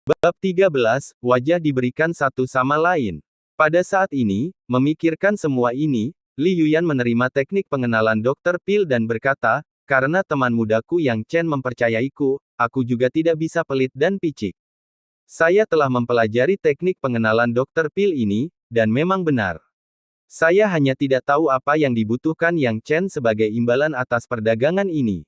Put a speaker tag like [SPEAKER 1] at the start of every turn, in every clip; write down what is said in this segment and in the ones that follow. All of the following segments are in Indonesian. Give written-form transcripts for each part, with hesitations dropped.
[SPEAKER 1] Bab 13, wajah diberikan satu sama lain. Pada saat ini, memikirkan semua ini, Li Yuyan menerima teknik pengenalan Dr. Pil dan berkata, karena teman mudaku Yang Chen mempercayaiku, aku juga tidak bisa pelit dan picik. Saya telah mempelajari teknik pengenalan Dr. Pil ini, dan memang benar. Saya hanya tidak tahu apa yang dibutuhkan Yang Chen sebagai imbalan atas perdagangan ini.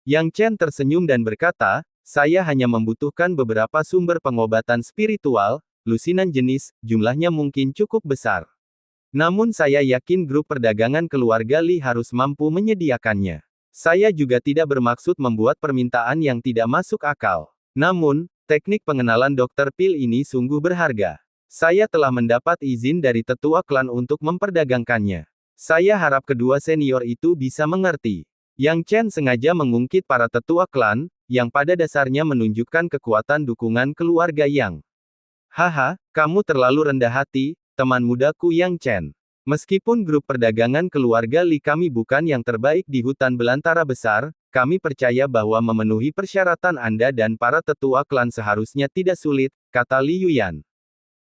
[SPEAKER 1] Yang Chen tersenyum dan berkata, saya hanya membutuhkan beberapa sumber pengobatan spiritual, lusinan jenis, jumlahnya mungkin cukup besar. Namun saya yakin grup perdagangan keluarga Li harus mampu menyediakannya. Saya juga tidak bermaksud membuat permintaan yang tidak masuk akal. Namun, teknik pengenalan Dr. Pil ini sungguh berharga. Saya telah mendapat izin dari tetua klan untuk memperdagangkannya. Saya harap kedua senior itu bisa mengerti. Yang Chen sengaja mengungkit para tetua klan, yang pada dasarnya menunjukkan kekuatan dukungan keluarga Yang. Haha, kamu terlalu rendah hati, teman mudaku Yang Chen. Meskipun grup perdagangan keluarga Li kami bukan yang terbaik di hutan belantara besar, kami percaya bahwa memenuhi persyaratan Anda dan para tetua klan seharusnya tidak sulit, kata Li Yuyan.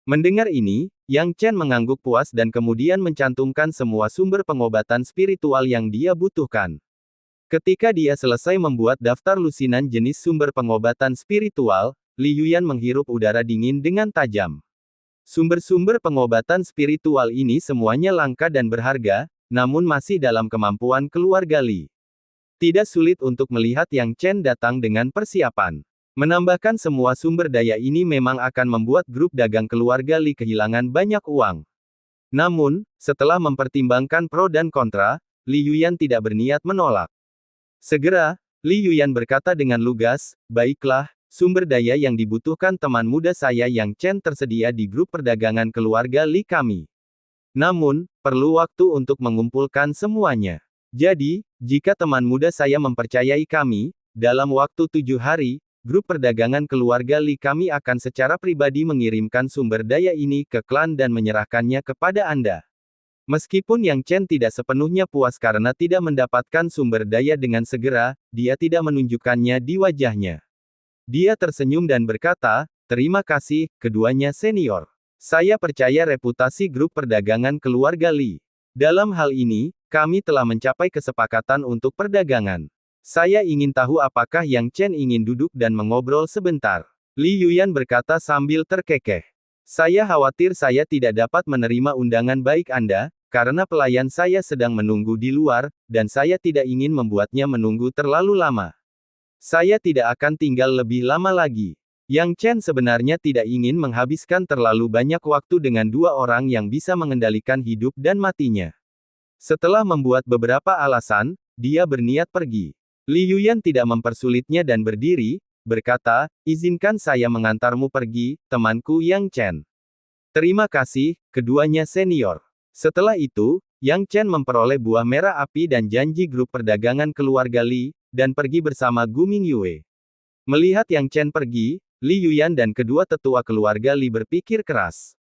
[SPEAKER 1] Mendengar ini, Yang Chen mengangguk puas dan kemudian mencantumkan semua sumber pengobatan spiritual yang dia butuhkan. Ketika dia selesai membuat daftar lusinan jenis sumber pengobatan spiritual, Li Yuyan menghirup udara dingin dengan tajam. Sumber-sumber pengobatan spiritual ini semuanya langka dan berharga, namun masih dalam kemampuan keluarga Li. Tidak sulit untuk melihat Yang Chen datang dengan persiapan. Menambahkan semua sumber daya ini memang akan membuat grup dagang keluarga Li kehilangan banyak uang. Namun, setelah mempertimbangkan pro dan kontra, Li Yuyan tidak berniat menolak. Segera, Li Yuyan berkata dengan lugas, baiklah, sumber daya yang dibutuhkan teman muda saya Yang Chen tersedia di grup perdagangan keluarga Li kami. Namun, perlu waktu untuk mengumpulkan semuanya. Jadi, jika teman muda saya mempercayai kami, dalam waktu 7 hari, grup perdagangan keluarga Li kami akan secara pribadi mengirimkan sumber daya ini ke klan dan menyerahkannya kepada Anda. Meskipun Yang Chen tidak sepenuhnya puas karena tidak mendapatkan sumber daya dengan segera, dia tidak menunjukkannya di wajahnya. Dia tersenyum dan berkata, terima kasih, keduanya senior. Saya percaya reputasi grup perdagangan keluarga Li. Dalam hal ini, kami telah mencapai kesepakatan untuk perdagangan. Saya ingin tahu apakah Yang Chen ingin duduk dan mengobrol sebentar. Li Yuyan berkata sambil terkekeh. Saya khawatir saya tidak dapat menerima undangan baik Anda, karena pelayan saya sedang menunggu di luar, dan saya tidak ingin membuatnya menunggu terlalu lama. Saya tidak akan tinggal lebih lama lagi. Yang Chen sebenarnya tidak ingin menghabiskan terlalu banyak waktu dengan dua orang yang bisa mengendalikan hidup dan matinya. Setelah membuat beberapa alasan, dia berniat pergi. Li Yuyan tidak mempersulitnya dan berdiri, berkata, izinkan saya mengantarmu pergi, temanku Yang Chen. Terima kasih, keduanya senior. Setelah itu, Yang Chen memperoleh buah merah api dan janji grup perdagangan keluarga Li, dan pergi bersama Gu Mingyue. Melihat Yang Chen pergi, Li Yuyan dan kedua tetua keluarga Li berpikir keras.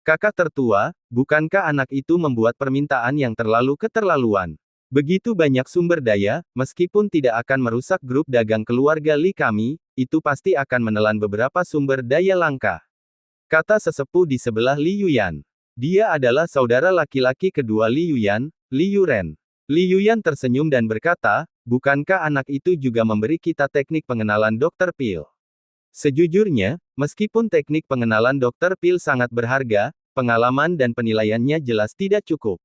[SPEAKER 1] Kakak tertua, bukankah anak itu membuat permintaan yang terlalu keterlaluan? Begitu banyak sumber daya, meskipun tidak akan merusak grup dagang keluarga Li kami, itu pasti akan menelan beberapa sumber daya langka. Kata sesepuh di sebelah Li Yuyan. Dia adalah saudara laki-laki kedua Li Yuyan, Li Yuren. Li Yuyan tersenyum dan berkata, bukankah anak itu juga memberi kita teknik pengenalan Dr. Pil? Sejujurnya, meskipun teknik pengenalan Dr. Pil sangat berharga, pengalaman dan penilaiannya jelas tidak cukup.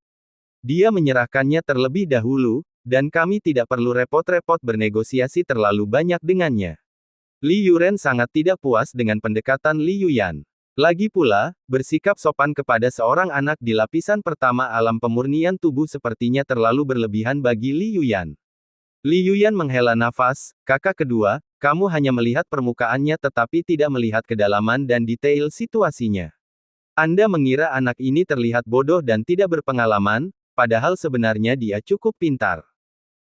[SPEAKER 1] Dia menyerahkannya terlebih dahulu, dan kami tidak perlu repot-repot bernegosiasi terlalu banyak dengannya. Li Yuren sangat tidak puas dengan pendekatan Li Yuyan. Lagi pula, bersikap sopan kepada seorang anak di lapisan pertama alam pemurnian tubuh sepertinya terlalu berlebihan bagi Li Yuyan. Li Yuyan menghela nafas, kakak kedua, kamu hanya melihat permukaannya tetapi tidak melihat kedalaman dan detail situasinya. Anda mengira anak ini terlihat bodoh dan tidak berpengalaman, padahal sebenarnya dia cukup pintar.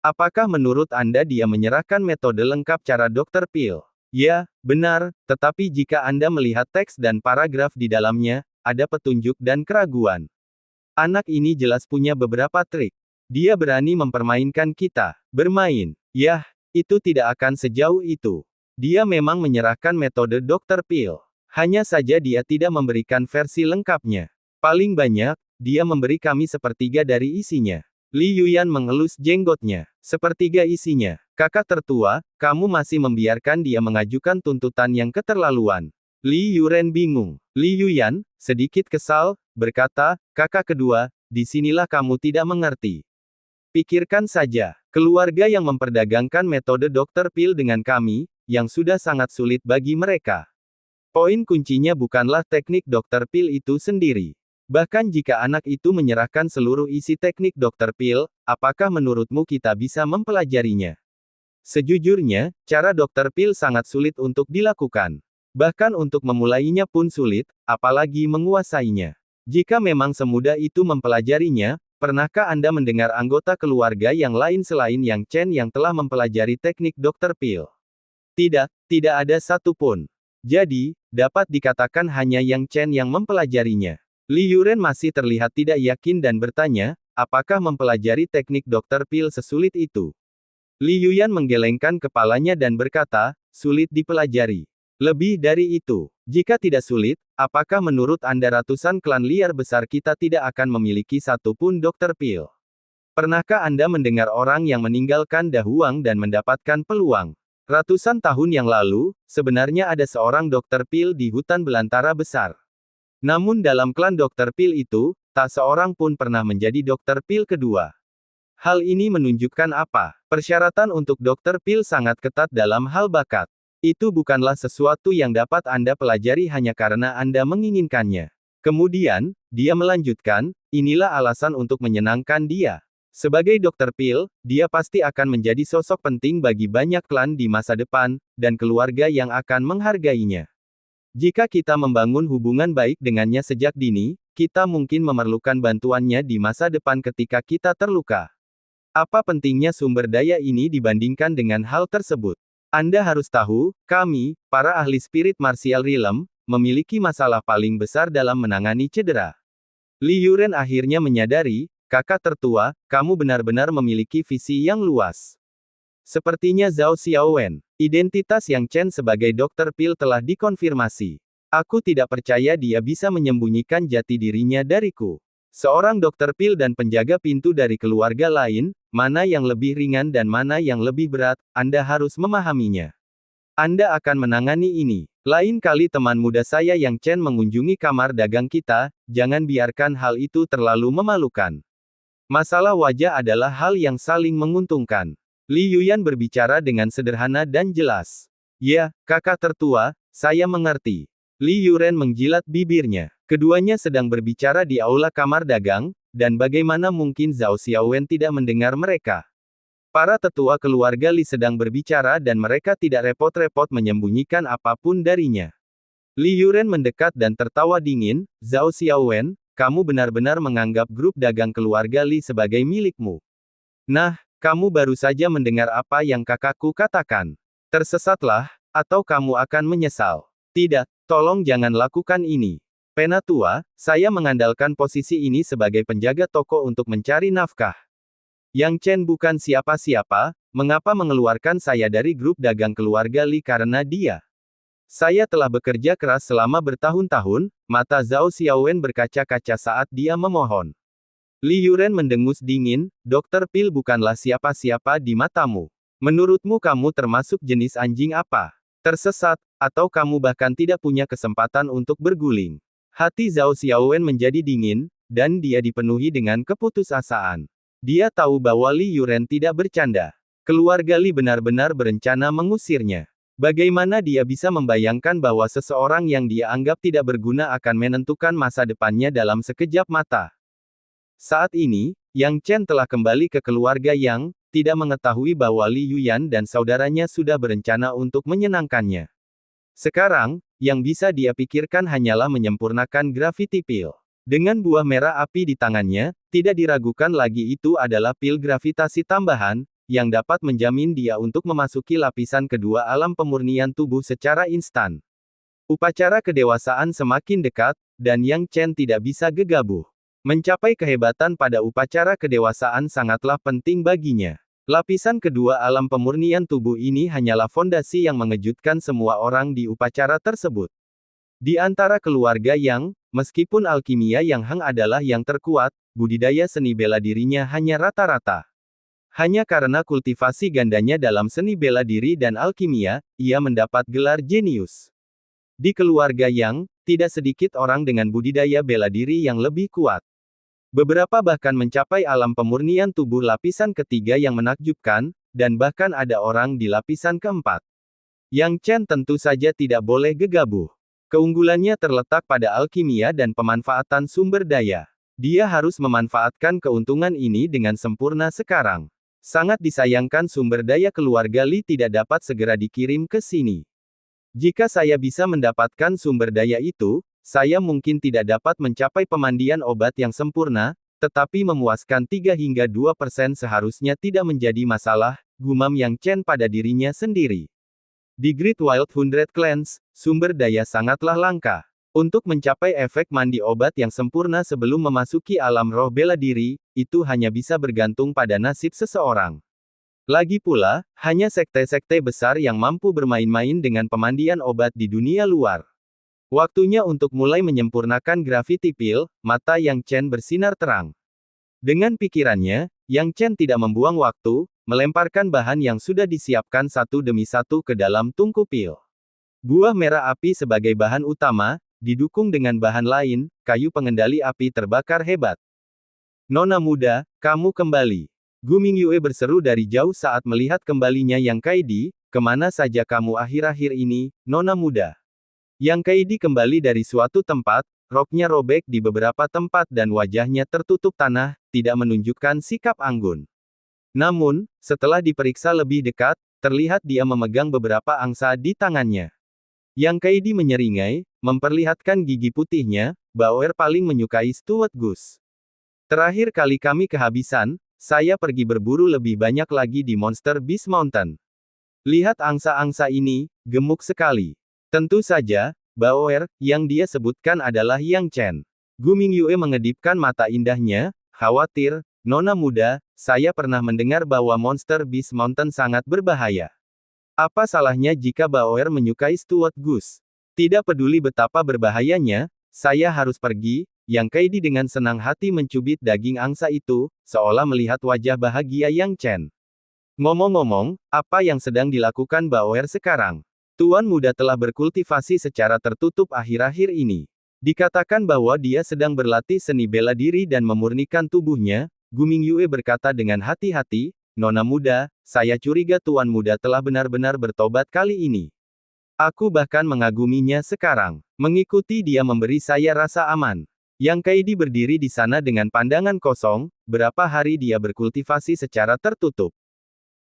[SPEAKER 1] Apakah menurut Anda dia menyerahkan metode lengkap cara Dr. Pil? Ya, benar, tetapi jika Anda melihat teks dan paragraf di dalamnya, ada petunjuk dan keraguan. Anak ini jelas punya beberapa trik. Dia berani mempermainkan kita. Bermain. Yah, itu tidak akan sejauh itu. Dia memang menyerahkan metode Dr. Pil. Hanya saja dia tidak memberikan versi lengkapnya. Paling banyak, dia memberi kami sepertiga dari isinya. Li Yuyan mengelus jenggotnya. Sepertiga isinya. Kakak tertua, kamu masih membiarkan dia mengajukan tuntutan yang keterlaluan. Li Yuren bingung. Li Yuyan, sedikit kesal, berkata, kakak kedua, disinilah kamu tidak mengerti. Pikirkan saja, keluarga yang memperdagangkan metode Dr. Pil dengan kami, yang sudah sangat sulit bagi mereka. Poin kuncinya bukanlah teknik Dr. Pil itu sendiri. Bahkan jika anak itu menyerahkan seluruh isi teknik Dr. Pil, apakah menurutmu kita bisa mempelajarinya? Sejujurnya, cara Dr. Pil sangat sulit untuk dilakukan. Bahkan untuk memulainya pun sulit, apalagi menguasainya. Jika memang semudah itu mempelajarinya, pernahkah Anda mendengar anggota keluarga yang lain selain Yang Chen yang telah mempelajari teknik Dr. Pil? Tidak, tidak ada satupun. Jadi, dapat dikatakan hanya Yang Chen yang mempelajarinya. Li Yuren masih terlihat tidak yakin dan bertanya, apakah mempelajari teknik Dr. Pil sesulit itu? Li Yuyan menggelengkan kepalanya dan berkata, sulit dipelajari. Lebih dari itu, jika tidak sulit, apakah menurut Anda ratusan klan liar besar kita tidak akan memiliki satu pun Dr. Pil? Pernahkah Anda mendengar orang yang meninggalkan Dahuang dan mendapatkan peluang? Ratusan tahun yang lalu, sebenarnya ada seorang Dr. Pil di hutan belantara besar. Namun dalam klan Dr. Pil itu, tak seorang pun pernah menjadi Dr. Pil kedua. Hal ini menunjukkan apa? Persyaratan untuk Dr. Pil sangat ketat dalam hal bakat. Itu bukanlah sesuatu yang dapat Anda pelajari hanya karena Anda menginginkannya. Kemudian, dia melanjutkan, inilah alasan untuk menyenangkan dia. Sebagai Dr. Pil, dia pasti akan menjadi sosok penting bagi banyak klan di masa depan, dan keluarga yang akan menghargainya. Jika kita membangun hubungan baik dengannya sejak dini, kita mungkin memerlukan bantuannya di masa depan ketika kita terluka. Apa pentingnya sumber daya ini dibandingkan dengan hal tersebut? Anda harus tahu, kami, para ahli spirit martial realm, memiliki masalah paling besar dalam menangani cedera. Li Yuren akhirnya menyadari, kakak tertua, kamu benar-benar memiliki visi yang luas. Sepertinya Zhao Xiaowen, identitas Yang Chen sebagai Dr. Pil telah dikonfirmasi. Aku tidak percaya dia bisa menyembunyikan jati dirinya dariku. Seorang Dr. Pil dan penjaga pintu dari keluarga lain, mana yang lebih ringan dan mana yang lebih berat, Anda harus memahaminya. Anda akan menangani ini. Lain kali teman muda saya Yang Chen mengunjungi kamar dagang kita, jangan biarkan hal itu terlalu memalukan. Masalah wajah adalah hal yang saling menguntungkan. Li Yuyan berbicara dengan sederhana dan jelas. Ya, kakak tertua, saya mengerti. Li Yuren menjilat bibirnya. Keduanya sedang berbicara di aula kamar dagang, dan bagaimana mungkin Zhao Xiaowen tidak mendengar mereka? Para tetua keluarga Li sedang berbicara dan mereka tidak repot-repot menyembunyikan apapun darinya. Li Yuren mendekat dan tertawa dingin, Zhao Xiaowen, kamu benar-benar menganggap grup dagang keluarga Li sebagai milikmu. Nah, kamu baru saja mendengar apa yang kakakku katakan. Tersesatlah, atau kamu akan menyesal. Tidak, tolong jangan lakukan ini. Penatua, saya mengandalkan posisi ini sebagai penjaga toko untuk mencari nafkah. Yang Chen bukan siapa-siapa, mengapa mengeluarkan saya dari grup dagang keluarga Li karena dia? Saya telah bekerja keras selama bertahun-tahun, mata Zhao Xiaowen berkaca-kaca saat dia memohon. Li Yuren mendengus dingin, Dr. Pil bukanlah siapa-siapa di matamu. Menurutmu kamu termasuk jenis anjing apa? Tersesat, atau kamu bahkan tidak punya kesempatan untuk berguling. Hati Zhao Xiaowen menjadi dingin, dan dia dipenuhi dengan keputusasaan. Dia tahu bahwa Li Yuren tidak bercanda. Keluarga Li benar-benar berencana mengusirnya. Bagaimana dia bisa membayangkan bahwa seseorang yang dia anggap tidak berguna akan menentukan masa depannya dalam sekejap mata? Saat ini, Yang Chen telah kembali ke keluarga Yang, tidak mengetahui bahwa Li Yuyan dan saudaranya sudah berencana untuk menyenangkannya. Sekarang, yang bisa dia pikirkan hanyalah menyempurnakan Gravity Pil. Dengan buah merah api di tangannya, tidak diragukan lagi itu adalah pil gravitasi tambahan, yang dapat menjamin dia untuk memasuki lapisan kedua alam pemurnian tubuh secara instan. Upacara kedewasaan semakin dekat, dan Yang Chen tidak bisa gegabah. Mencapai kehebatan pada upacara kedewasaan sangatlah penting baginya. Lapisan kedua alam pemurnian tubuh ini hanyalah fondasi yang mengejutkan semua orang di upacara tersebut. Di antara keluarga Yang, meskipun alkimia Yang Heng adalah yang terkuat, budidaya seni bela dirinya hanya rata-rata. Hanya karena kultivasi gandanya dalam seni bela diri dan alkimia, ia mendapat gelar jenius. Di keluarga Yang, tidak sedikit orang dengan budidaya bela diri yang lebih kuat. Beberapa bahkan mencapai alam pemurnian tubuh lapisan ketiga yang menakjubkan, dan bahkan ada orang di lapisan keempat. Yang Chen tentu saja tidak boleh gegabah. Keunggulannya terletak pada alkimia dan pemanfaatan sumber daya. Dia harus memanfaatkan keuntungan ini dengan sempurna sekarang. Sangat disayangkan sumber daya keluarga Li tidak dapat segera dikirim ke sini. Jika saya bisa mendapatkan sumber daya itu, saya mungkin tidak dapat mencapai pemandian obat yang sempurna, tetapi memuaskan 3 hingga 2% seharusnya tidak menjadi masalah, gumam Yang Chen pada dirinya sendiri. Di Great Wild 100 Clans, sumber daya sangatlah langka. Untuk mencapai efek mandi obat yang sempurna sebelum memasuki alam roh bela diri, itu hanya bisa bergantung pada nasib seseorang. Lagi pula, hanya sekte-sekte besar yang mampu bermain-main dengan pemandian obat di dunia luar. Waktunya untuk mulai menyempurnakan Gravity Pill, mata Yang Chen bersinar terang. Dengan pikirannya, Yang Chen tidak membuang waktu, melemparkan bahan yang sudah disiapkan satu demi satu ke dalam tungku pil. Buah merah api sebagai bahan utama, didukung dengan bahan lain, kayu pengendali api terbakar hebat. Nona muda, kamu kembali. Gu Mingyue berseru dari jauh saat melihat kembalinya Yang Kaidi, kemana saja kamu akhir-akhir ini, Nona muda? Yang Kaidi kembali dari suatu tempat, roknya robek di beberapa tempat dan wajahnya tertutup tanah, tidak menunjukkan sikap anggun. Namun, setelah diperiksa lebih dekat, terlihat dia memegang beberapa angsa di tangannya. Yang Kaidi menyeringai, memperlihatkan gigi putihnya, Baoer paling menyukai Stuart Goose. Terakhir kali kami kehabisan, saya pergi berburu lebih banyak lagi di Monster Beast Mountain. Lihat angsa-angsa ini, gemuk sekali. Tentu saja, Baoer, yang dia sebutkan adalah Yang Chen. Gu Mingyue mengedipkan mata indahnya, khawatir, Nona muda, saya pernah mendengar bahwa Monster Beast Mountain sangat berbahaya. Apa salahnya jika Baoer menyukai Stuart Goose? Tidak peduli betapa berbahayanya, saya harus pergi. Yang Kaidi dengan senang hati mencubit daging angsa itu, seolah melihat wajah bahagia Yang Chen. Ngomong-ngomong, apa yang sedang dilakukan Baoer sekarang? Tuan muda telah berkultivasi secara tertutup akhir-akhir ini. Dikatakan bahwa dia sedang berlatih seni bela diri dan memurnikan tubuhnya. Gu Mingyue berkata dengan hati-hati, Nona muda, saya curiga Tuan muda telah benar-benar bertobat kali ini. Aku bahkan mengaguminya sekarang. Mengikuti dia memberi saya rasa aman. Yang Kaidi berdiri di sana dengan pandangan kosong, berapa hari dia berkultivasi secara tertutup?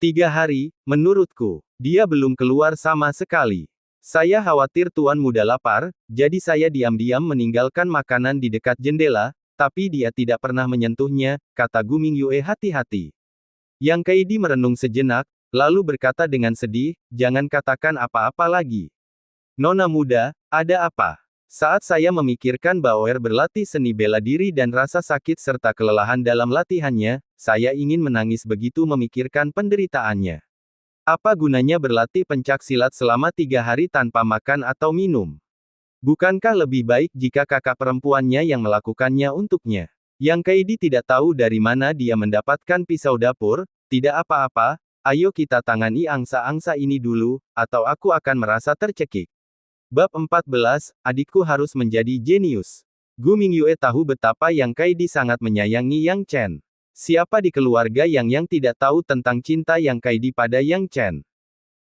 [SPEAKER 1] 3 hari, menurutku. Dia belum keluar sama sekali. Saya khawatir Tuan muda lapar, jadi saya diam-diam meninggalkan makanan di dekat jendela, tapi dia tidak pernah menyentuhnya, kata Gu Mingyue hati-hati. Yang Kaidi merenung sejenak, lalu berkata dengan sedih, jangan katakan apa-apa lagi. Nona muda, ada apa? Saat saya memikirkan Baoer berlatih seni bela diri dan rasa sakit serta kelelahan dalam latihannya, saya ingin menangis begitu memikirkan penderitaannya. Apa gunanya berlatih pencak silat selama 3 hari tanpa makan atau minum? Bukankah lebih baik jika kakak perempuannya yang melakukannya untuknya? Yang Kaidi tidak tahu dari mana dia mendapatkan pisau dapur, tidak apa-apa, ayo kita tangani angsa-angsa ini dulu, atau aku akan merasa tercekik. Bab 14, adikku harus menjadi jenius. Gu Mingyue tahu betapa Yang Kaidi sangat menyayangi Yang Chen. Siapa di keluarga yang tidak tahu tentang cinta Yang Kaidi pada Yang Chen?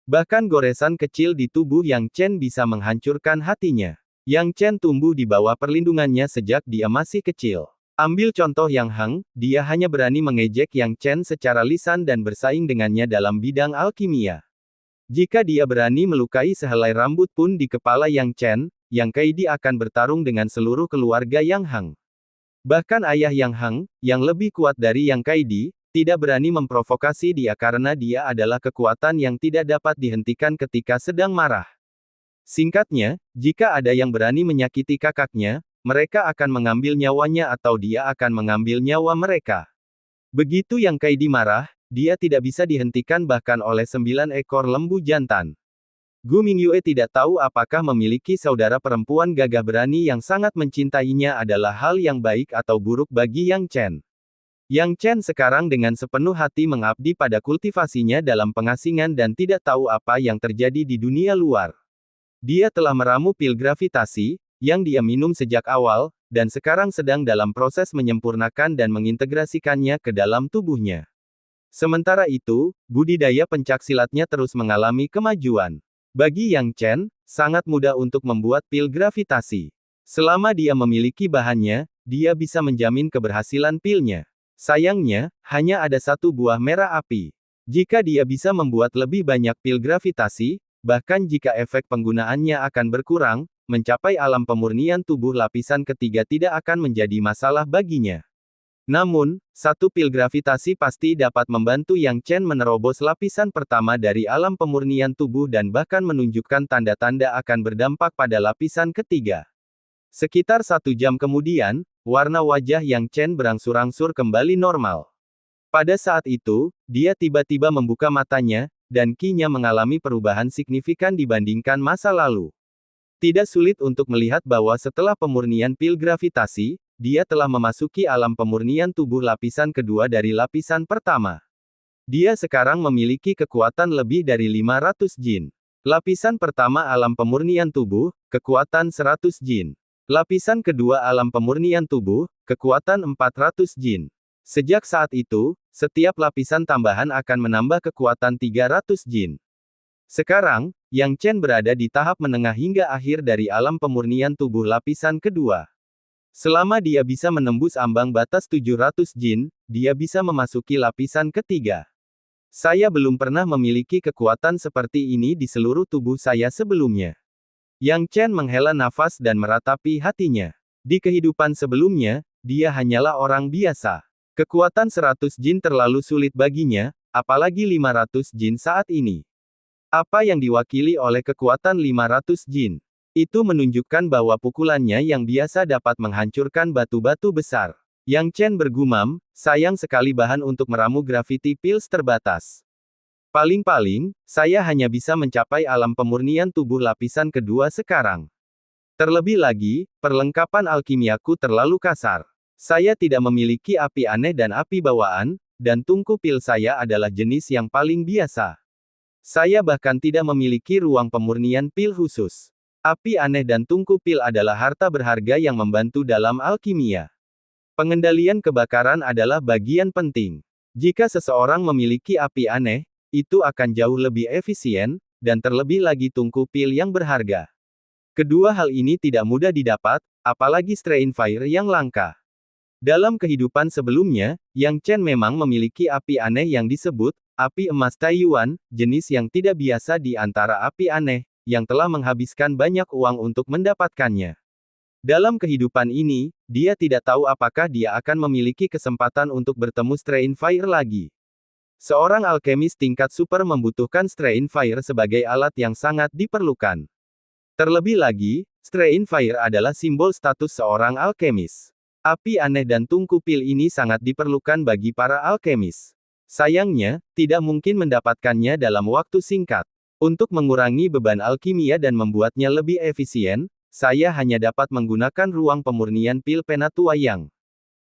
[SPEAKER 1] Bahkan goresan kecil di tubuh Yang Chen bisa menghancurkan hatinya. Yang Chen tumbuh di bawah perlindungannya sejak dia masih kecil. Ambil contoh Yang Heng, dia hanya berani mengejek Yang Chen secara lisan dan bersaing dengannya dalam bidang alkimia. Jika dia berani melukai sehelai rambut pun di kepala Yang Chen, Yang Kaidi akan bertarung dengan seluruh keluarga Yang Heng. Bahkan ayah Yang Heng, yang lebih kuat dari Yang Kaidi, tidak berani memprovokasi dia karena dia adalah kekuatan yang tidak dapat dihentikan ketika sedang marah. Singkatnya, jika ada yang berani menyakiti kakaknya, mereka akan mengambil nyawanya atau dia akan mengambil nyawa mereka. Begitu Yang Kaidi marah, dia tidak bisa dihentikan bahkan oleh 9 ekor lembu jantan. Gu Mingyue tidak tahu apakah memiliki saudara perempuan gagah berani yang sangat mencintainya adalah hal yang baik atau buruk bagi Yang Chen. Yang Chen sekarang dengan sepenuh hati mengabdi pada kultivasinya dalam pengasingan dan tidak tahu apa yang terjadi di dunia luar. Dia telah meramu pil gravitasi, yang dia minum sejak awal, dan sekarang sedang dalam proses menyempurnakan dan mengintegrasikannya ke dalam tubuhnya. Sementara itu, budidaya pencaksilatnya terus mengalami kemajuan. Bagi Yang Chen, sangat mudah untuk membuat pil gravitasi. Selama dia memiliki bahannya, dia bisa menjamin keberhasilan pilnya. Sayangnya, hanya ada satu buah merah api. Jika dia bisa membuat lebih banyak pil gravitasi, bahkan jika efek penggunaannya akan berkurang, mencapai alam pemurnian tubuh lapisan ketiga tidak akan menjadi masalah baginya. Namun, satu pil gravitasi pasti dapat membantu Yang Chen menerobos lapisan pertama dari alam pemurnian tubuh dan bahkan menunjukkan tanda-tanda akan berdampak pada lapisan ketiga. Sekitar 1 jam kemudian, warna wajah Yang Chen berangsur-angsur kembali normal. Pada saat itu, dia tiba-tiba membuka matanya, dan Qi-nya mengalami perubahan signifikan dibandingkan masa lalu. Tidak sulit untuk melihat bahwa setelah pemurnian pil gravitasi, dia telah memasuki alam pemurnian tubuh lapisan kedua dari lapisan pertama. Dia sekarang memiliki kekuatan lebih dari 500 jin. Lapisan pertama alam pemurnian tubuh, kekuatan 100 jin. Lapisan kedua alam pemurnian tubuh, kekuatan 400 jin. Sejak saat itu, setiap lapisan tambahan akan menambah kekuatan 300 jin. Sekarang, Yang Chen berada di tahap menengah hingga akhir dari alam pemurnian tubuh lapisan kedua. Selama dia bisa menembus ambang batas 700 jin, dia bisa memasuki lapisan ketiga. Saya belum pernah memiliki kekuatan seperti ini di seluruh tubuh saya sebelumnya. Yang Chen menghela nafas dan meratapi hatinya. Di kehidupan sebelumnya, dia hanyalah orang biasa. Kekuatan 100 jin terlalu sulit baginya, apalagi 500 jin saat ini. Apa yang diwakili oleh kekuatan 500 jin? Itu menunjukkan bahwa pukulannya yang biasa dapat menghancurkan batu-batu besar. Yang Chen bergumam, sayang sekali bahan untuk meramu gravity pills terbatas. Paling-paling, saya hanya bisa mencapai alam pemurnian tubuh lapisan kedua sekarang. Terlebih lagi, perlengkapan alkimiaku terlalu kasar. Saya tidak memiliki api aneh dan api bawaan, dan tungku pil saya adalah jenis yang paling biasa. Saya bahkan tidak memiliki ruang pemurnian pil khusus. Api aneh dan tungku pil adalah harta berharga yang membantu dalam alkimia. Pengendalian kebakaran adalah bagian penting. Jika seseorang memiliki api aneh, itu akan jauh lebih efisien, dan terlebih lagi tungku pil yang berharga. Kedua hal ini tidak mudah didapat, apalagi strain fire yang langka. Dalam kehidupan sebelumnya, Yang Chen memang memiliki api aneh yang disebut api emas Taiyuan, jenis yang tidak biasa di antara api aneh, yang telah menghabiskan banyak uang untuk mendapatkannya. Dalam kehidupan ini, dia tidak tahu apakah dia akan memiliki kesempatan untuk bertemu strain fire lagi. Seorang alkemis tingkat super membutuhkan strain fire sebagai alat yang sangat diperlukan. Terlebih lagi, strain fire adalah simbol status seorang alkemis. Api aneh dan tungku pil ini sangat diperlukan bagi para alkemis. Sayangnya, tidak mungkin mendapatkannya dalam waktu singkat. Untuk mengurangi beban alkimia dan membuatnya lebih efisien, saya hanya dapat menggunakan ruang pemurnian pil penatua yang.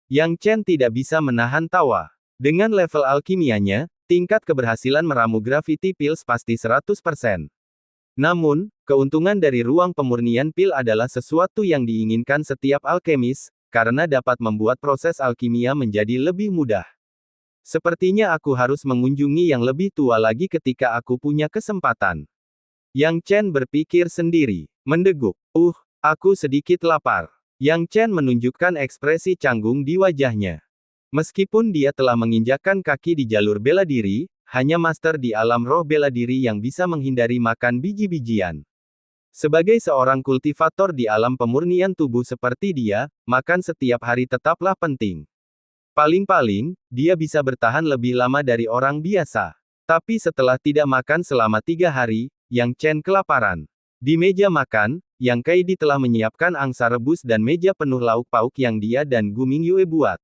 [SPEAKER 1] Yang Chen tidak bisa menahan tawa. Dengan level alkimianya, tingkat keberhasilan meramu gravity pills pasti 100%. Namun, keuntungan dari ruang pemurnian pil adalah sesuatu yang diinginkan setiap alkemis, karena dapat membuat proses alkimia menjadi lebih mudah. Sepertinya aku harus mengunjungi yang lebih tua lagi ketika aku punya kesempatan. Yang Chen berpikir sendiri, mendeguk. Aku sedikit lapar. Yang Chen menunjukkan ekspresi canggung di wajahnya. Meskipun dia telah menginjakkan kaki di jalur bela diri, hanya master di alam roh bela diri yang bisa menghindari makan biji-bijian. Sebagai seorang kultivator di alam pemurnian tubuh seperti dia, makan setiap hari tetaplah penting. Paling-paling, dia bisa bertahan lebih lama dari orang biasa. Tapi setelah tidak makan selama 3 hari, Yang Chen kelaparan. Di meja makan, Yang Kaidi telah menyiapkan angsa rebus dan meja penuh lauk pauk yang dia dan Gu Mingyue buat.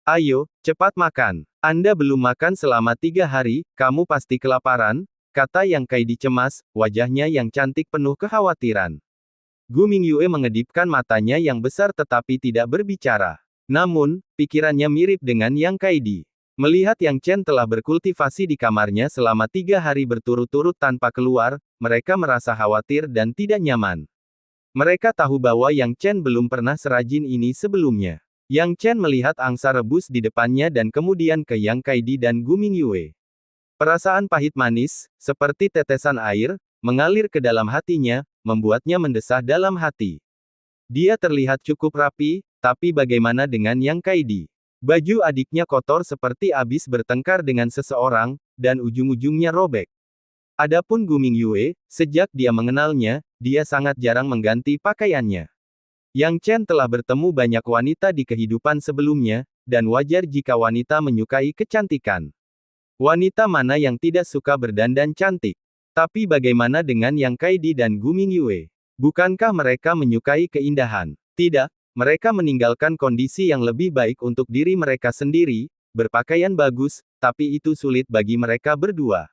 [SPEAKER 1] Ayo, cepat makan. Anda belum makan selama 3 hari, kamu pasti kelaparan, kata Yang Kaidi cemas, wajahnya yang cantik penuh kekhawatiran. Gu Mingyue mengedipkan matanya yang besar tetapi tidak berbicara. Namun, pikirannya mirip dengan Yang Kaidi. Melihat Yang Chen telah berkultivasi di kamarnya selama 3 hari berturut-turut tanpa keluar, mereka merasa khawatir dan tidak nyaman. Mereka tahu bahwa Yang Chen belum pernah serajin ini sebelumnya. Yang Chen melihat angsa rebus di depannya dan kemudian ke Yang Kaidi dan Gu Mingyue. Perasaan pahit manis, seperti tetesan air, mengalir ke dalam hatinya, membuatnya mendesah dalam hati. Dia terlihat cukup rapi, tapi bagaimana dengan Yang Kaidi? Baju adiknya kotor seperti habis bertengkar dengan seseorang, dan ujung-ujungnya robek. Adapun Gu Mingyue, sejak dia mengenalnya, dia sangat jarang mengganti pakaiannya. Yang Chen telah bertemu banyak wanita di kehidupan sebelumnya, dan wajar jika wanita menyukai kecantikan. Wanita mana yang tidak suka berdandan cantik? Tapi bagaimana dengan Yang Kaidi dan Gu Mingyue? Bukankah mereka menyukai keindahan? Tidak, mereka meninggalkan kondisi yang lebih baik untuk diri mereka sendiri, berpakaian bagus, tapi itu sulit bagi mereka berdua.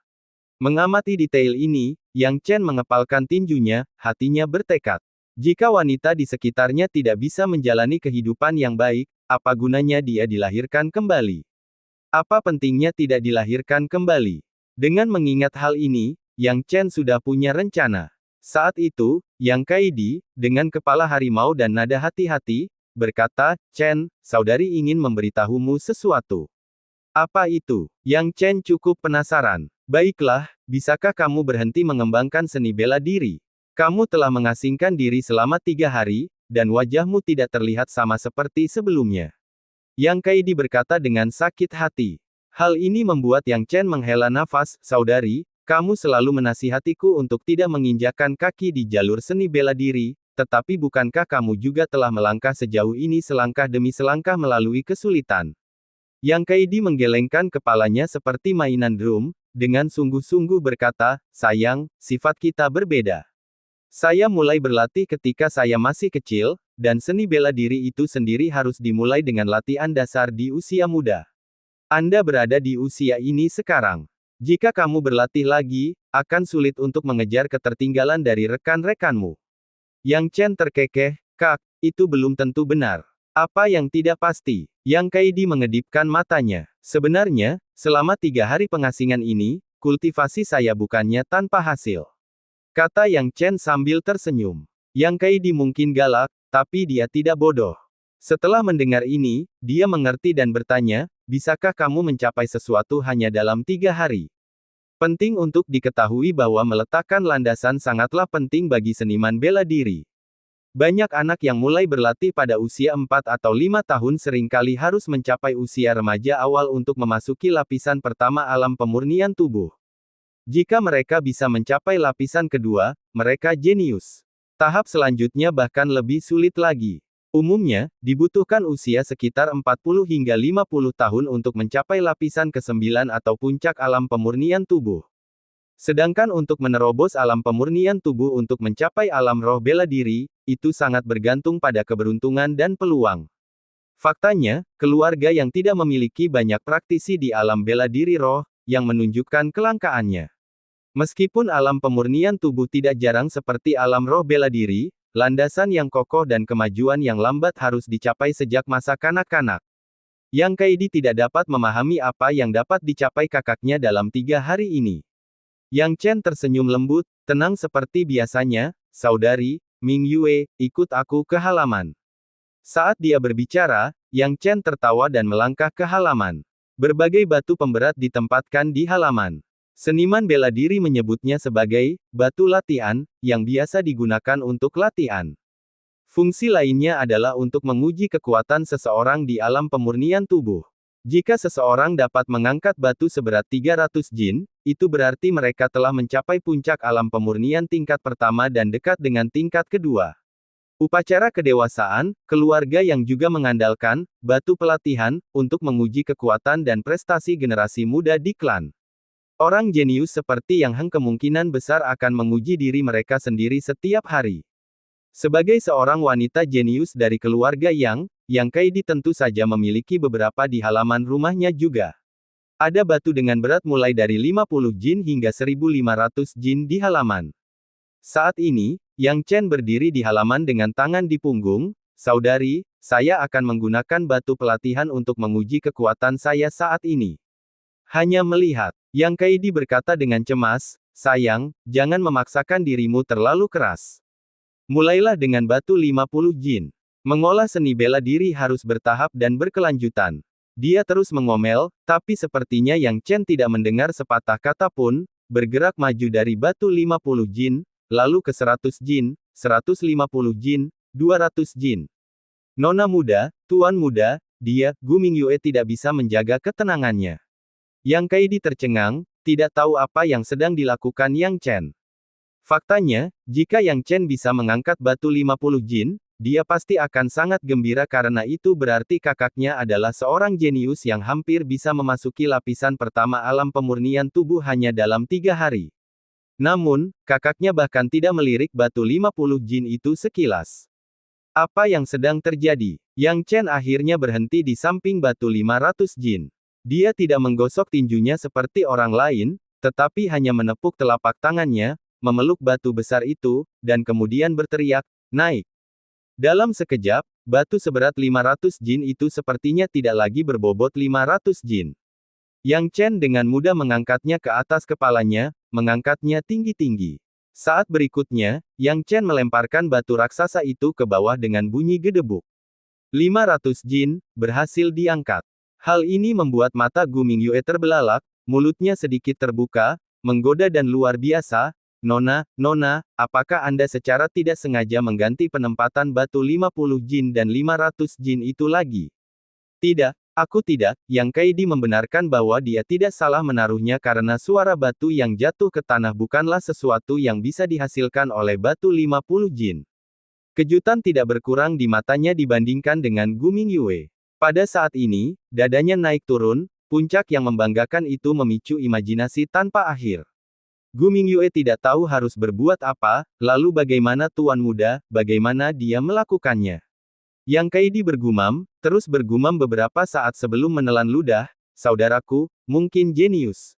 [SPEAKER 1] Mengamati detail ini, Yang Chen mengepalkan tinjunya, hatinya bertekad. Jika wanita di sekitarnya tidak bisa menjalani kehidupan yang baik, apa gunanya dia dilahirkan kembali? Apa pentingnya tidak dilahirkan kembali? Dengan mengingat hal ini, Yang Chen sudah punya rencana. Saat itu, Yang Kaidi, dengan kepala harimau dan nada hati-hati, berkata, "Chen, saudari ingin memberitahumu sesuatu." "Apa itu?" Yang Chen cukup penasaran. "Baiklah, bisakah kamu berhenti mengembangkan seni bela diri? Kamu telah mengasingkan diri selama 3 hari, dan wajahmu tidak terlihat sama seperti sebelumnya." Yang Kaidi berkata dengan sakit hati. Hal ini membuat Yang Chen menghela nafas, "Saudari, kamu selalu menasihatiku untuk tidak menginjakkan kaki di jalur seni bela diri, tetapi bukankah kamu juga telah melangkah sejauh ini selangkah demi selangkah melalui kesulitan?" Yang Kaidi menggelengkan kepalanya seperti mainan drum, dengan sungguh-sungguh berkata, "Sayang, sifat kita berbeda. Saya mulai berlatih ketika saya masih kecil, dan seni bela diri itu sendiri harus dimulai dengan latihan dasar di usia muda. Anda berada di usia ini sekarang. Jika kamu berlatih lagi, akan sulit untuk mengejar ketertinggalan dari rekan-rekanmu." Yang Chen terkekeh, "Kak, itu belum tentu benar." "Apa yang tidak pasti?" Yang Kaidi mengedipkan matanya. "Sebenarnya, selama 3 hari pengasingan ini, kultivasi saya bukannya tanpa hasil," kata Yang Chen sambil tersenyum. Yang Kaidi mungkin galak, tapi dia tidak bodoh. Setelah mendengar ini, dia mengerti dan bertanya, "Bisakah kamu mencapai sesuatu hanya dalam 3 hari?" Penting untuk diketahui bahwa meletakkan landasan sangatlah penting bagi seniman bela diri. Banyak anak yang mulai berlatih pada usia 4 atau 5 tahun seringkali harus mencapai usia remaja awal untuk memasuki lapisan pertama alam pemurnian tubuh. Jika mereka bisa mencapai lapisan kedua, mereka jenius. Tahap selanjutnya bahkan lebih sulit lagi. Umumnya, dibutuhkan usia sekitar 40 hingga 50 tahun untuk mencapai lapisan ke-9 atau puncak alam pemurnian tubuh. Sedangkan untuk menerobos alam pemurnian tubuh untuk mencapai alam roh bela diri, itu sangat bergantung pada keberuntungan dan peluang. Faktanya, keluarga yang tidak memiliki banyak praktisi di alam bela diri roh, yang menunjukkan kelangkaannya. Meskipun alam pemurnian tubuh tidak jarang seperti alam roh bela diri, landasan yang kokoh dan kemajuan yang lambat harus dicapai sejak masa kanak-kanak. Yang Kaidi tidak dapat memahami apa yang dapat dicapai kakaknya dalam 3 hari ini. Yang Chen tersenyum lembut, tenang seperti biasanya, "Saudari, Mingyue, ikut aku ke halaman." Saat dia berbicara, Yang Chen tertawa dan melangkah ke halaman. Berbagai batu pemberat ditempatkan di halaman. Seniman bela diri menyebutnya sebagai batu latihan, yang biasa digunakan untuk latihan. Fungsi lainnya adalah untuk menguji kekuatan seseorang di alam pemurnian tubuh. Jika seseorang dapat mengangkat batu seberat 300 jin, itu berarti mereka telah mencapai puncak alam pemurnian tingkat pertama dan dekat dengan tingkat kedua. Upacara kedewasaan, keluarga yang juga mengandalkan batu pelatihan untuk menguji kekuatan dan prestasi generasi muda di klan. Orang jenius seperti Yang Heng kemungkinan besar akan menguji diri mereka sendiri setiap hari. Sebagai seorang wanita jenius dari keluarga Yang Kaidi tentu saja memiliki beberapa di halaman rumahnya juga. Ada batu dengan berat mulai dari 50 jin hingga 1500 jin di halaman. Saat ini, Yang Chen berdiri di halaman dengan tangan di punggung. Saudari, saya akan menggunakan batu pelatihan untuk menguji kekuatan saya saat ini. Hanya melihat, Yang Kaidi berkata dengan cemas, sayang, jangan memaksakan dirimu terlalu keras. Mulailah dengan batu 50 jin. Mengolah seni bela diri harus bertahap dan berkelanjutan. Dia terus mengomel, tapi sepertinya Yang Chen tidak mendengar sepatah kata pun, bergerak maju dari batu 50 jin, lalu ke 100 jin, 150 jin, 200 jin. Nona muda, tuan muda, dia, Gu Mingyue tidak bisa menjaga ketenangannya. Yang Kaidi tercengang, tidak tahu apa yang sedang dilakukan Yang Chen. Faktanya, jika Yang Chen bisa mengangkat batu 50 jin, dia pasti akan sangat gembira karena itu berarti kakaknya adalah seorang jenius yang hampir bisa memasuki lapisan pertama alam pemurnian tubuh hanya dalam 3 hari. Namun, kakaknya bahkan tidak melirik batu 50 jin itu sekilas. Apa yang sedang terjadi? Yang Chen akhirnya berhenti di samping batu 500 jin. Dia tidak menggosok tinjunya seperti orang lain, tetapi hanya menepuk telapak tangannya, memeluk batu besar itu, dan kemudian berteriak, naik. Dalam sekejap, batu seberat 500 jin itu sepertinya tidak lagi berbobot 500 jin. Yang Chen dengan mudah mengangkatnya ke atas kepalanya, mengangkatnya tinggi-tinggi. Saat berikutnya, Yang Chen melemparkan batu raksasa itu ke bawah dengan bunyi gedebuk. 500 jin, berhasil diangkat. Hal ini membuat mata Gu Mingyue terbelalak, mulutnya sedikit terbuka, menggoda dan luar biasa. Nona, apakah Anda secara tidak sengaja mengganti penempatan batu 50 jin dan 500 jin itu lagi? Tidak, aku tidak. Yang Kaidi membenarkan bahwa dia tidak salah menaruhnya karena suara batu yang jatuh ke tanah bukanlah sesuatu yang bisa dihasilkan oleh batu 50 jin. Kejutan tidak berkurang di matanya dibandingkan dengan Gu Mingyue. Pada saat ini, dadanya naik turun, puncak yang membanggakan itu memicu imajinasi tanpa akhir. Gu Mingyue tidak tahu harus berbuat apa, lalu bagaimana tuan muda, bagaimana dia melakukannya. Yang Kaidi bergumam, terus bergumam beberapa saat sebelum menelan ludah, saudaraku, mungkin jenius.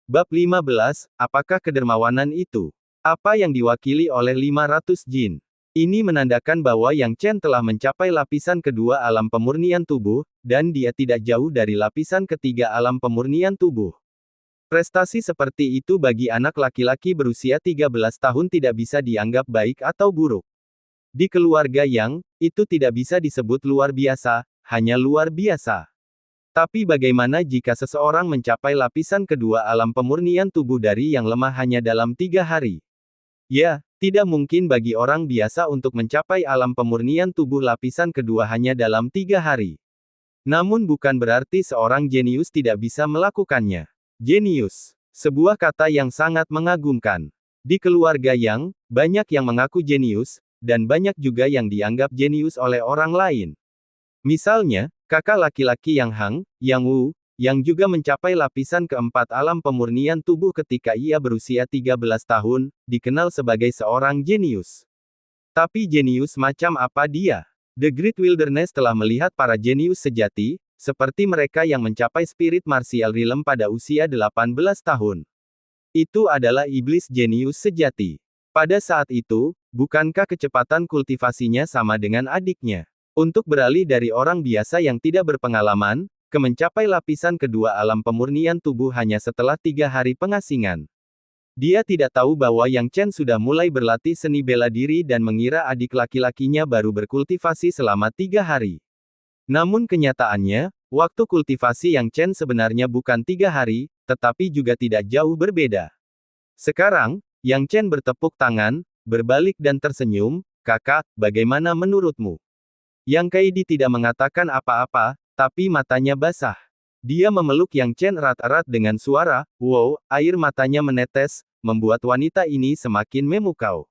[SPEAKER 1] Bab 15, apakah kedermawanan itu? Apa yang diwakili oleh 500 jin? Ini menandakan bahwa Yang Chen telah mencapai lapisan kedua alam pemurnian tubuh, dan dia tidak jauh dari lapisan ketiga alam pemurnian tubuh. Prestasi seperti itu bagi anak laki-laki berusia 13 tahun tidak bisa dianggap baik atau buruk. Di keluarga Yang, itu tidak bisa disebut luar biasa, hanya luar biasa. Tapi bagaimana jika seseorang mencapai lapisan kedua alam pemurnian tubuh dari yang lemah hanya dalam 3 hari? Ya, tidak mungkin bagi orang biasa untuk mencapai alam pemurnian tubuh lapisan kedua hanya dalam 3 hari. Namun bukan berarti seorang jenius tidak bisa melakukannya. Jenius, sebuah kata yang sangat mengagumkan. Di keluarga Yang, banyak yang mengaku jenius, dan banyak juga yang dianggap jenius oleh orang lain. Misalnya, kakak laki-laki Yang Hang, Yang Wu, yang juga mencapai lapisan keempat alam pemurnian tubuh ketika ia berusia 13 tahun, dikenal sebagai seorang jenius. Tapi jenius macam apa dia? The Great Wilderness telah melihat para jenius sejati, seperti mereka yang mencapai spirit martial realm pada usia 18 tahun. Itu adalah iblis jenius sejati. Pada saat itu, bukankah kecepatan kultivasinya sama dengan adiknya? Untuk beralih dari orang biasa yang tidak berpengalaman, ke mencapai lapisan kedua alam pemurnian tubuh hanya setelah 3 hari pengasingan. Dia tidak tahu bahwa Yang Chen sudah mulai berlatih seni bela diri dan mengira adik laki-lakinya baru berkultivasi selama 3 hari. Namun kenyataannya, waktu kultivasi Yang Chen sebenarnya bukan 3 hari, tetapi juga tidak jauh berbeda. Sekarang, Yang Chen bertepuk tangan, berbalik dan tersenyum, kakak, bagaimana menurutmu? Yang Kaidi tidak mengatakan apa-apa, tapi matanya basah. Dia memeluk Yang Chen erat-erat dengan suara, wow, air matanya menetes, membuat wanita ini semakin memukau.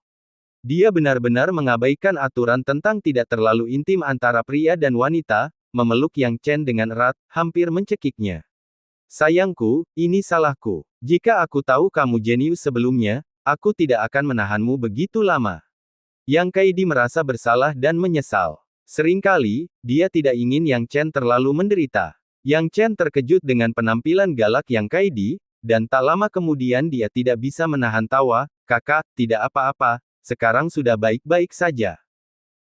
[SPEAKER 1] Dia benar-benar mengabaikan aturan tentang tidak terlalu intim antara pria dan wanita, memeluk Yang Chen dengan erat, hampir mencekiknya. Sayangku, ini salahku. Jika aku tahu kamu jenius sebelumnya, aku tidak akan menahanmu begitu lama. Yang Kaidi merasa bersalah dan menyesal. Seringkali, dia tidak ingin Yang Chen terlalu menderita. Yang Chen terkejut dengan penampilan galak Yang Kaidi, dan tak lama kemudian dia tidak bisa menahan tawa. Kakak, tidak apa-apa, sekarang sudah baik-baik saja.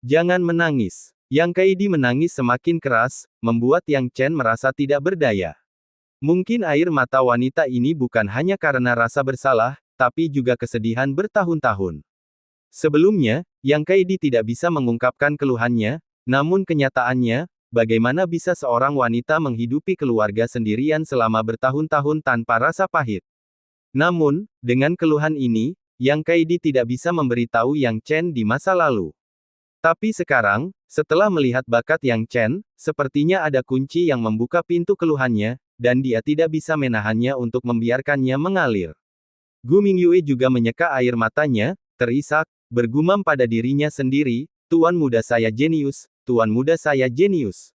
[SPEAKER 1] Jangan menangis. Yang Kaidi menangis semakin keras, membuat Yang Chen merasa tidak berdaya. Mungkin air mata wanita ini bukan hanya karena rasa bersalah, tapi juga kesedihan bertahun-tahun. Sebelumnya, Yang Kaidi tidak bisa mengungkapkan keluhannya, namun kenyataannya, bagaimana bisa seorang wanita menghidupi keluarga sendirian selama bertahun-tahun tanpa rasa pahit? Namun, dengan keluhan ini, Yang Kaidi tidak bisa memberitahu Yang Chen di masa lalu. Tapi sekarang, setelah melihat bakat Yang Chen, sepertinya ada kunci yang membuka pintu keluhannya, dan dia tidak bisa menahannya untuk membiarkannya mengalir. Gu Mingyue juga menyeka air matanya, terisak, bergumam pada dirinya sendiri, Tuan muda saya jenius, Tuan muda saya jenius.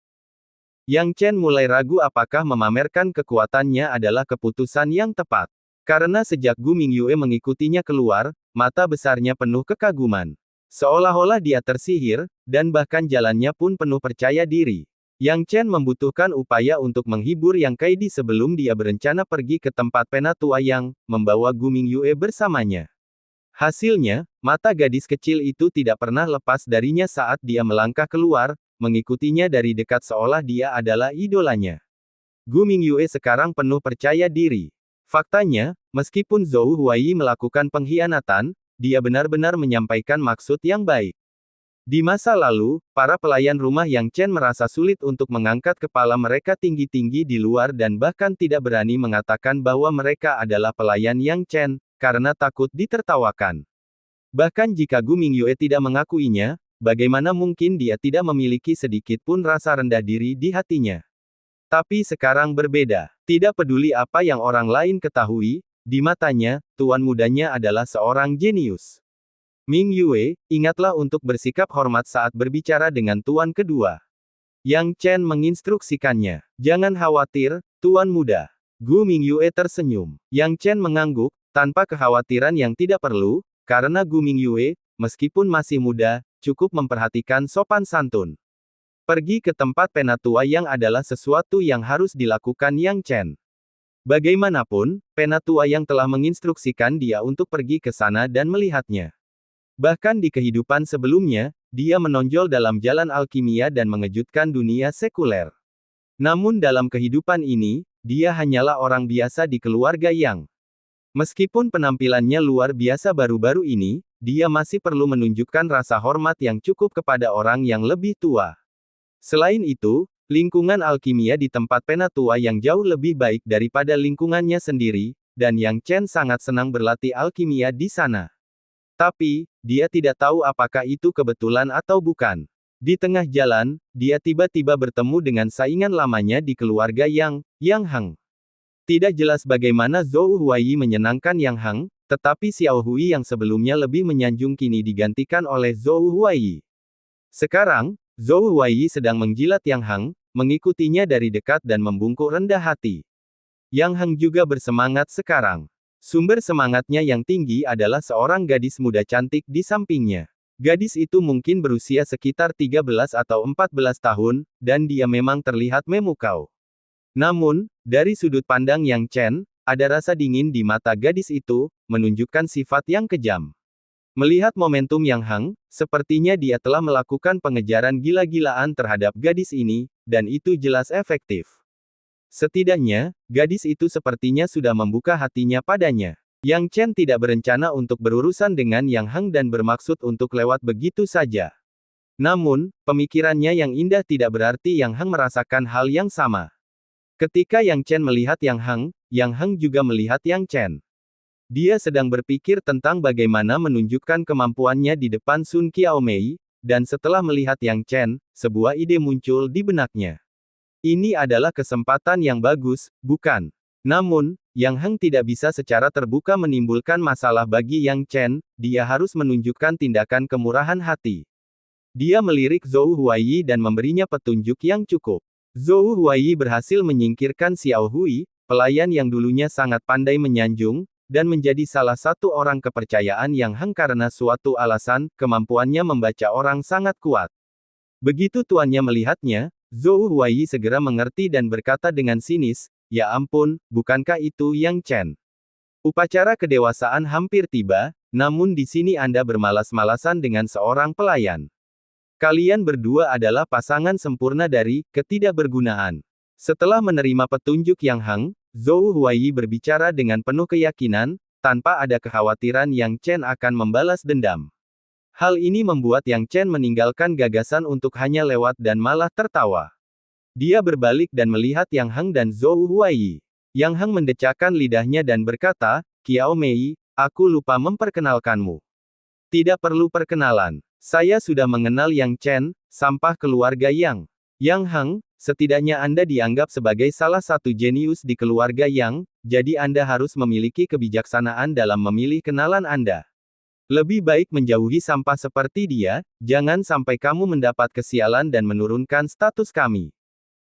[SPEAKER 1] Yang Chen mulai ragu apakah memamerkan kekuatannya adalah keputusan yang tepat. Karena sejak Gu Mingyue mengikutinya keluar, mata besarnya penuh kekaguman. Seolah-olah dia tersihir, dan bahkan jalannya pun penuh percaya diri. Yang Chen membutuhkan upaya untuk menghibur Yang Kaidi sebelum dia berencana pergi ke tempat penatua yang membawa Gu Mingyue bersamanya. Hasilnya, mata gadis kecil itu tidak pernah lepas darinya saat dia melangkah keluar, mengikutinya dari dekat seolah dia adalah idolanya. Gu Mingyue sekarang penuh percaya diri. Faktanya, meskipun Zhou Huai melakukan pengkhianatan, dia benar-benar menyampaikan maksud yang baik. Di masa lalu, para pelayan rumah Yang Chen merasa sulit untuk mengangkat kepala mereka tinggi-tinggi di luar dan bahkan tidak berani mengatakan bahwa mereka adalah pelayan Yang Chen, karena takut ditertawakan. Bahkan jika Gu Mingyue tidak mengakuinya, bagaimana mungkin dia tidak memiliki sedikit pun rasa rendah diri di hatinya. Tapi sekarang berbeda. Tidak peduli apa yang orang lain ketahui, di matanya, tuan mudanya adalah seorang jenius. Ming Yue, ingatlah untuk bersikap hormat saat berbicara dengan tuan kedua. Yang Chen menginstruksikannya. Jangan khawatir, tuan muda. Gu Ming Yue tersenyum. Yang Chen mengangguk, tanpa kekhawatiran yang tidak perlu, karena Gu Ming Yue, meskipun masih muda, cukup memperhatikan sopan santun. Pergi ke tempat penatua yang adalah sesuatu yang harus dilakukan Yang Chen. Bagaimanapun, penatua yang telah menginstruksikan dia untuk pergi ke sana dan melihatnya. Bahkan di kehidupan sebelumnya, dia menonjol dalam jalan alkimia dan mengejutkan dunia sekuler. Namun dalam kehidupan ini, dia hanyalah orang biasa di keluarga Yang. Meskipun penampilannya luar biasa baru-baru ini, dia masih perlu menunjukkan rasa hormat yang cukup kepada orang yang lebih tua. Selain itu, lingkungan alkimia di tempat penatua yang jauh lebih baik daripada lingkungannya sendiri, dan Yang Chen sangat senang berlatih alkimia di sana. Tapi, dia tidak tahu apakah itu kebetulan atau bukan. Di tengah jalan, dia tiba-tiba bertemu dengan saingan lamanya di keluarga Yang Heng. Tidak jelas bagaimana Zhou Huai menyenangkan Yang Heng, tetapi Xiao Hui yang sebelumnya lebih menyanjung kini digantikan oleh Zhou Huai. Sekarang, Zhou Huai sedang menjilat Yang Heng, mengikutinya dari dekat dan membungkuk rendah hati. Yang Heng juga bersemangat sekarang. Sumber semangatnya yang tinggi adalah seorang gadis muda cantik di sampingnya. Gadis itu mungkin berusia sekitar 13 atau 14 tahun, dan dia memang terlihat memukau. Namun, dari sudut pandang Yang Chen, ada rasa dingin di mata gadis itu, menunjukkan sifat yang kejam. Melihat momentum Yang Heng, sepertinya dia telah melakukan pengejaran gila-gilaan terhadap gadis ini, dan itu jelas efektif. Setidaknya, gadis itu sepertinya sudah membuka hatinya padanya. Yang Chen tidak berencana untuk berurusan dengan Yang Heng dan bermaksud untuk lewat begitu saja. Namun, pemikirannya yang indah tidak berarti Yang Heng merasakan hal yang sama. Ketika Yang Chen melihat Yang Heng juga melihat Yang Chen. Dia sedang berpikir tentang bagaimana menunjukkan kemampuannya di depan Sun Qiaomei, dan setelah melihat Yang Chen, sebuah ide muncul di benaknya. Ini adalah kesempatan yang bagus, bukan? Namun, Yang Heng tidak bisa secara terbuka menimbulkan masalah bagi Yang Chen, dia harus menunjukkan tindakan kemurahan hati. Dia melirik Zhou Huai dan memberinya petunjuk yang cukup. Zhou Huai berhasil menyingkirkan Xiao Hui, pelayan yang dulunya sangat pandai menyanjung, dan menjadi salah satu orang kepercayaan Yang Heng karena suatu alasan, kemampuannya membaca orang sangat kuat. Begitu tuannya melihatnya, Zhou Huaiyi segera mengerti dan berkata dengan sinis, "Ya ampun, bukankah itu Yang Chen?" Upacara kedewasaan hampir tiba, namun di sini Anda bermalas-malasan dengan seorang pelayan. Kalian berdua adalah pasangan sempurna dari ketidakbergunaan. Setelah menerima petunjuk Yang Heng, Zhou Huaiyi berbicara dengan penuh keyakinan, tanpa ada kekhawatiran Yang Chen akan membalas dendam. Hal ini membuat Yang Chen meninggalkan gagasan untuk hanya lewat dan malah tertawa. Dia berbalik dan melihat Yang Heng dan Zhou Huaiyi. Yang Heng mendecakkan lidahnya dan berkata, "Qiao Mei, aku lupa memperkenalkanmu." "Tidak perlu perkenalan. Saya sudah mengenal Yang Chen, sampah keluarga Yang." "Yang Heng, setidaknya Anda dianggap sebagai salah satu jenius di keluarga Yang, jadi Anda harus memiliki kebijaksanaan dalam memilih kenalan Anda. Lebih baik menjauhi sampah seperti dia, jangan sampai kamu mendapat kesialan dan menurunkan status kami."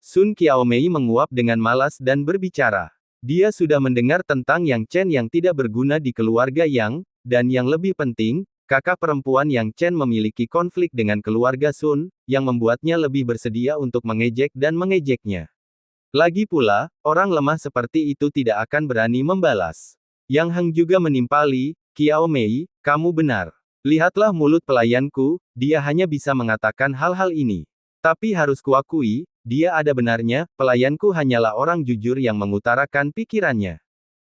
[SPEAKER 1] Sun Qiaomei menguap dengan malas dan berbicara. Dia sudah mendengar tentang Yang Chen yang tidak berguna di keluarga Yang, dan yang lebih penting, kakak perempuan Yang Chen memiliki konflik dengan keluarga Sun, yang membuatnya lebih bersedia untuk mengejek dan mengejeknya. Lagi pula, orang lemah seperti itu tidak akan berani membalas. Yang Heng juga menimpali, "Qiao Mei, kamu benar. Lihatlah mulut pelayanku, dia hanya bisa mengatakan hal-hal ini. Tapi harus kuakui, dia ada benarnya, pelayanku hanyalah orang jujur yang mengutarakan pikirannya."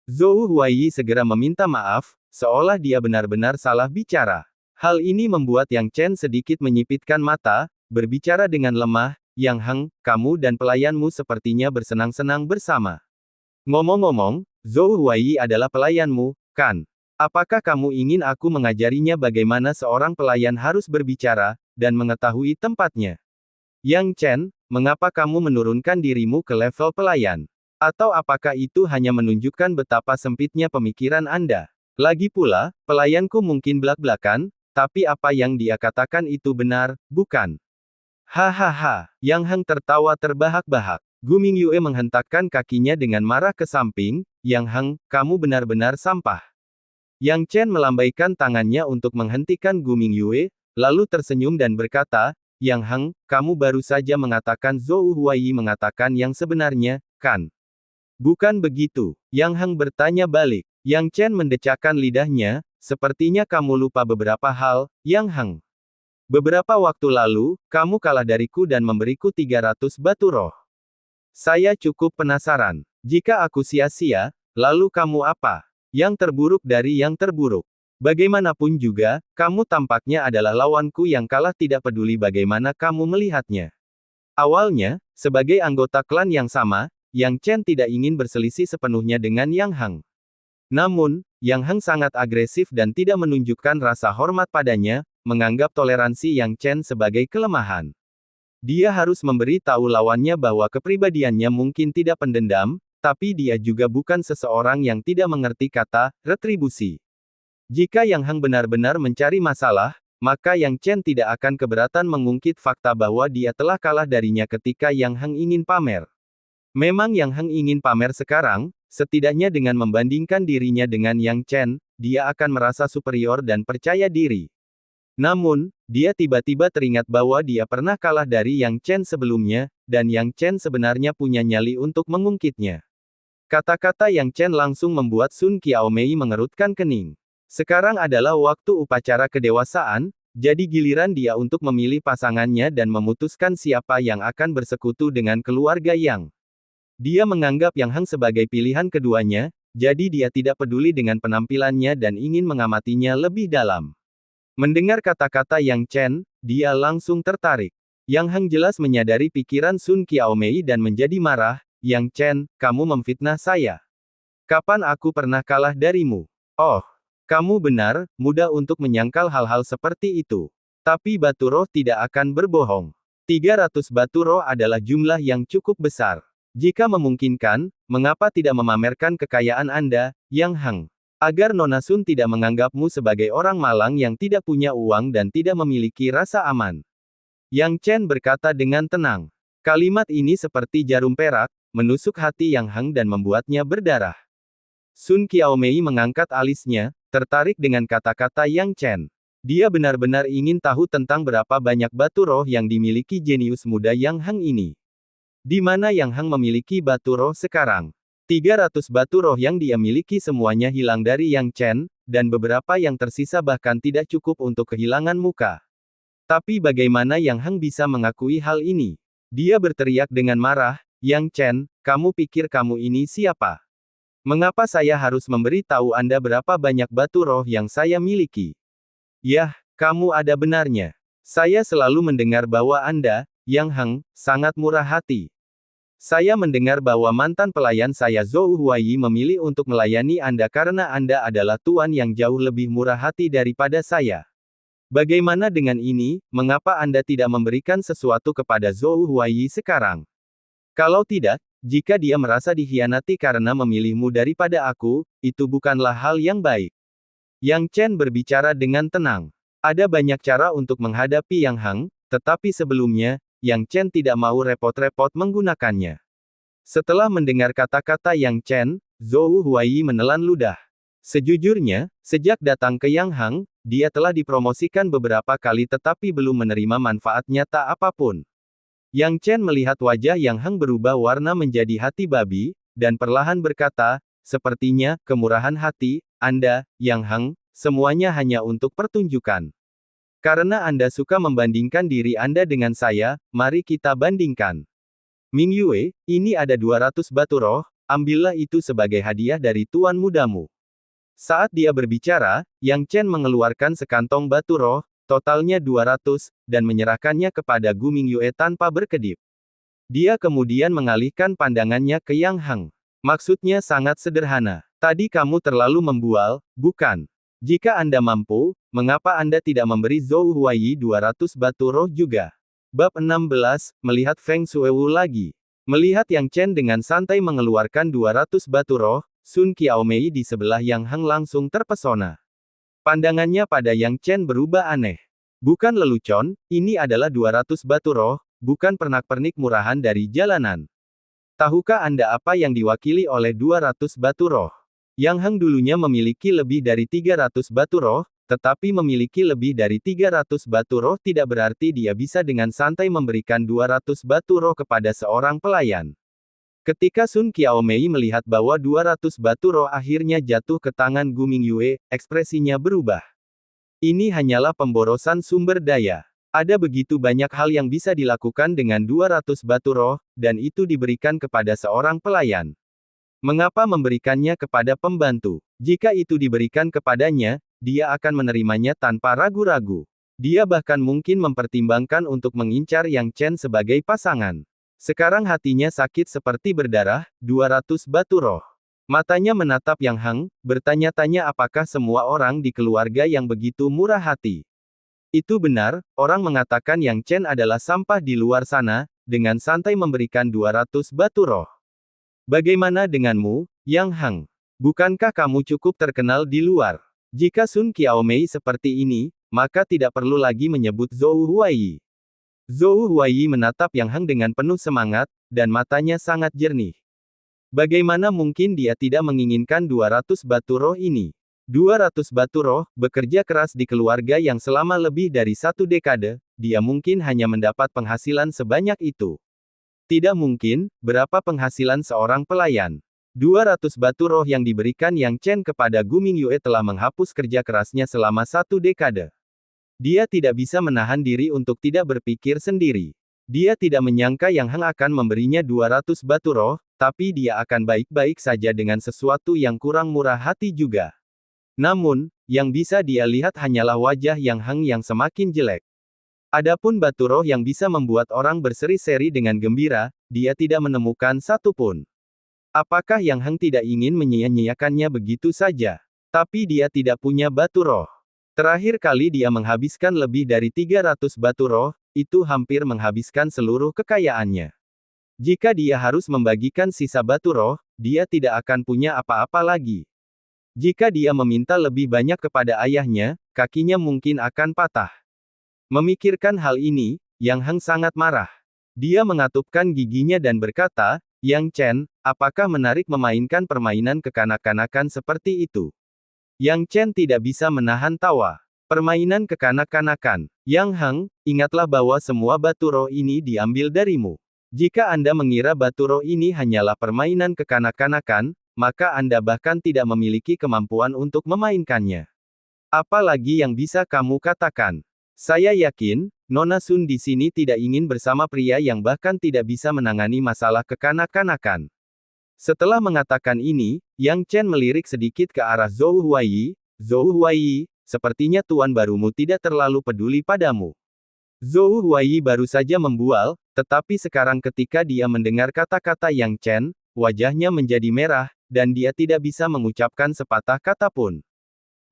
[SPEAKER 1] Zhou Huaiyi segera meminta maaf, seolah dia benar-benar salah bicara. Hal ini membuat Yang Chen sedikit menyipitkan mata, berbicara dengan lemah, "Yang Heng, kamu dan pelayanmu sepertinya bersenang-senang bersama. Ngomong-ngomong, Zhou Huaiyi adalah pelayanmu, kan? Apakah kamu ingin aku mengajarinya bagaimana seorang pelayan harus berbicara, dan mengetahui tempatnya? Yang Chen, mengapa kamu menurunkan dirimu ke level pelayan? Atau apakah itu hanya menunjukkan betapa sempitnya pemikiran Anda? Lagi pula, pelayanku mungkin blak-blakan, tapi apa yang dia katakan itu benar, bukan?" "Hahaha." Yang Heng tertawa terbahak-bahak. Gu Mingyue menghentakkan kakinya dengan marah ke samping, "Yang Heng, kamu benar-benar sampah." Yang Chen melambaikan tangannya untuk menghentikan Gu Mingyue, lalu tersenyum dan berkata, "Yang Heng, kamu baru saja mengatakan Zhou Huaiyi mengatakan yang sebenarnya, kan? Bukan begitu?" Yang Heng bertanya balik. Yang Chen mendecakkan lidahnya, "Sepertinya kamu lupa beberapa hal, Yang Heng. Beberapa waktu lalu, kamu kalah dariku dan memberiku 300 batu roh. Saya cukup penasaran. Jika aku sia-sia, lalu kamu apa? Yang terburuk dari yang terburuk. Bagaimanapun juga, kamu tampaknya adalah lawanku yang kalah tidak peduli bagaimana kamu melihatnya." Awalnya, sebagai anggota klan yang sama, Yang Chen tidak ingin berselisih sepenuhnya dengan Yang Heng. Namun, Yang Heng sangat agresif dan tidak menunjukkan rasa hormat padanya, menganggap toleransi Yang Chen sebagai kelemahan. Dia harus memberi tahu lawannya bahwa kepribadiannya mungkin tidak pendendam, tapi dia juga bukan seseorang yang tidak mengerti kata retribusi. Jika Yang Heng benar-benar mencari masalah, maka Yang Chen tidak akan keberatan mengungkit fakta bahwa dia telah kalah darinya ketika Yang Heng ingin pamer. Memang Yang Heng ingin pamer sekarang, setidaknya dengan membandingkan dirinya dengan Yang Chen, dia akan merasa superior dan percaya diri. Namun, dia tiba-tiba teringat bahwa dia pernah kalah dari Yang Chen sebelumnya, dan Yang Chen sebenarnya punya nyali untuk mengungkitnya. Kata-kata Yang Chen langsung membuat Sun Qiaomei mengerutkan kening. Sekarang adalah waktu upacara kedewasaan, jadi giliran dia untuk memilih pasangannya dan memutuskan siapa yang akan bersekutu dengan keluarga Yang. Dia menganggap Yang Heng sebagai pilihan keduanya, jadi dia tidak peduli dengan penampilannya dan ingin mengamatinya lebih dalam. Mendengar kata-kata Yang Chen, dia langsung tertarik. Yang Heng jelas menyadari pikiran Sun Qiaomei dan menjadi marah, "Yang Chen, kamu memfitnah saya. Kapan aku pernah kalah darimu?" "Oh, kamu benar, mudah untuk menyangkal hal-hal seperti itu. Tapi batu roh tidak akan berbohong. 300 batu roh adalah jumlah yang cukup besar. Jika memungkinkan, mengapa tidak memamerkan kekayaan Anda, Yang Heng? Agar Nona Sun tidak menganggapmu sebagai orang malang yang tidak punya uang dan tidak memiliki rasa aman." Yang Chen berkata dengan tenang. Kalimat ini seperti jarum perak, menusuk hati Yang Heng dan membuatnya berdarah. Sun Qiaomei mengangkat alisnya, tertarik dengan kata-kata Yang Chen. Dia benar-benar ingin tahu tentang berapa banyak batu roh yang dimiliki jenius muda Yang Heng ini. Di mana Yang Heng memiliki batu roh sekarang? 300 batu roh yang dia miliki semuanya hilang dari Yang Chen, dan beberapa yang tersisa bahkan tidak cukup untuk kehilangan muka. Tapi bagaimana Yang Heng bisa mengakui hal ini? Dia berteriak dengan marah, Yang Chen, kamu pikir kamu ini siapa? Mengapa saya harus memberi tahu Anda berapa banyak batu roh yang saya miliki? Yah, kamu ada benarnya. Saya selalu mendengar bahwa Anda, Yang Heng, sangat murah hati. Saya mendengar bahwa mantan pelayan saya Zhou Huaiyi memilih untuk melayani Anda karena Anda adalah tuan yang jauh lebih murah hati daripada saya. Bagaimana dengan ini, mengapa Anda tidak memberikan sesuatu kepada Zhou Huaiyi sekarang? Kalau tidak, jika dia merasa dikhianati karena memilihmu daripada aku, itu bukanlah hal yang baik. Yang Chen berbicara dengan tenang. Ada banyak cara untuk menghadapi Yang Heng, tetapi sebelumnya, Yang Chen tidak mau repot-repot menggunakannya. Setelah mendengar kata-kata Yang Chen, Zhou Huaiyi menelan ludah. Sejujurnya, sejak datang ke Yang Heng, dia telah dipromosikan beberapa kali tetapi belum menerima manfaat nyata apapun. Yang Chen melihat wajah Yang Heng berubah warna menjadi hati babi, dan perlahan berkata, sepertinya, kemurahan hati, Anda, Yang Heng, semuanya hanya untuk pertunjukan. Karena Anda suka membandingkan diri Anda dengan saya, mari kita bandingkan. Ming Yue, ini ada 200 batu roh, ambillah itu sebagai hadiah dari tuan mudamu. Saat dia berbicara, Yang Chen mengeluarkan sekantong batu roh, totalnya 200, dan menyerahkannya kepada Gu Ming Yue tanpa berkedip. Dia kemudian mengalihkan pandangannya ke Yang Heng. Maksudnya sangat sederhana. Tadi kamu terlalu membual, bukan? Jika Anda mampu, mengapa Anda tidak memberi Zhou Huaiyi 200 batu roh juga? Bab 16, Melihat Feng Shuiwu lagi. Melihat Yang Chen dengan santai mengeluarkan 200 batu roh, Sun Qiaomei di sebelah Yang Heng langsung terpesona. Pandangannya pada Yang Chen berubah aneh. Bukan lelucon, ini adalah 200 batu roh, bukan pernak-pernik murahan dari jalanan. Tahukah Anda apa yang diwakili oleh 200 batu roh? Yang Heng dulunya memiliki lebih dari 300 batu roh, tetapi memiliki lebih dari 300 batu roh tidak berarti dia bisa dengan santai memberikan 200 batu roh kepada seorang pelayan. Ketika Sun Qiaomei melihat bahwa 200 batu roh akhirnya jatuh ke tangan Gu Ming Yue, ekspresinya berubah. Ini hanyalah pemborosan sumber daya. Ada begitu banyak hal yang bisa dilakukan dengan 200 batu roh, dan itu diberikan kepada seorang pelayan. Mengapa memberikannya kepada pembantu? Jika itu diberikan kepadanya, dia akan menerimanya tanpa ragu-ragu. Dia bahkan mungkin mempertimbangkan untuk mengincar Yang Chen sebagai pasangan. Sekarang hatinya sakit seperti berdarah, 200 batu roh. Matanya menatap Yang Heng, bertanya-tanya apakah semua orang di keluarga yang begitu murah hati. Itu benar, orang mengatakan Yang Chen adalah sampah di luar sana, dengan santai memberikan 200 batu roh. Bagaimana denganmu, Yang Heng? Bukankah kamu cukup terkenal di luar? Jika Sun Qiaomei seperti ini, maka tidak perlu lagi menyebut Zhou Huaiyi. Zhou Huaiyi menatap Yang Heng dengan penuh semangat, dan matanya sangat jernih. Bagaimana mungkin dia tidak menginginkan 200 batu roh ini? 200 batu roh, bekerja keras di keluarga yang selama lebih dari 1 dekade, dia mungkin hanya mendapat penghasilan sebanyak itu. Tidak mungkin, berapa penghasilan seorang pelayan? 200 batu roh yang diberikan Yang Chen kepada Gu Ming Yue telah menghapus kerja kerasnya selama 1 dekade. Dia tidak bisa menahan diri untuk tidak berpikir sendiri. Dia tidak menyangka Yang Heng akan memberinya 200 batu roh, tapi dia akan baik-baik saja dengan sesuatu yang kurang murah hati juga. Namun, yang bisa dia lihat hanyalah wajah Yang Heng yang semakin jelek. Adapun batu roh yang bisa membuat orang berseri-seri dengan gembira, dia tidak menemukan satu pun. Apakah Yang Heng tidak ingin menyia-nyiakannya begitu saja? Tapi dia tidak punya batu roh. Terakhir kali dia menghabiskan lebih dari 300 batu roh, itu hampir menghabiskan seluruh kekayaannya. Jika dia harus membagikan sisa batu roh, dia tidak akan punya apa-apa lagi. Jika dia meminta lebih banyak kepada ayahnya, kakinya mungkin akan patah. Memikirkan hal ini, Yang Heng sangat marah. Dia mengatupkan giginya dan berkata, Yang Chen, apakah menarik memainkan permainan kekanak-kanakan seperti itu? Yang Chen tidak bisa menahan tawa. Permainan kekanak-kanakan. Yang Hang, ingatlah bahwa semua batu roh ini diambil darimu. Jika Anda mengira batu roh ini hanyalah permainan kekanak-kanakan, maka Anda bahkan tidak memiliki kemampuan untuk memainkannya. Apalagi yang bisa kamu katakan? Saya yakin, Nona Sun di sini tidak ingin bersama pria yang bahkan tidak bisa menangani masalah kekanak-kanakan. Setelah mengatakan ini, Yang Chen melirik sedikit ke arah Zhou Huaiyi. Zhou Huaiyi, sepertinya tuan barumu tidak terlalu peduli padamu. Zhou Huaiyi baru saja membual, tetapi sekarang ketika dia mendengar kata-kata Yang Chen, wajahnya menjadi merah, dan dia tidak bisa mengucapkan sepatah kata pun.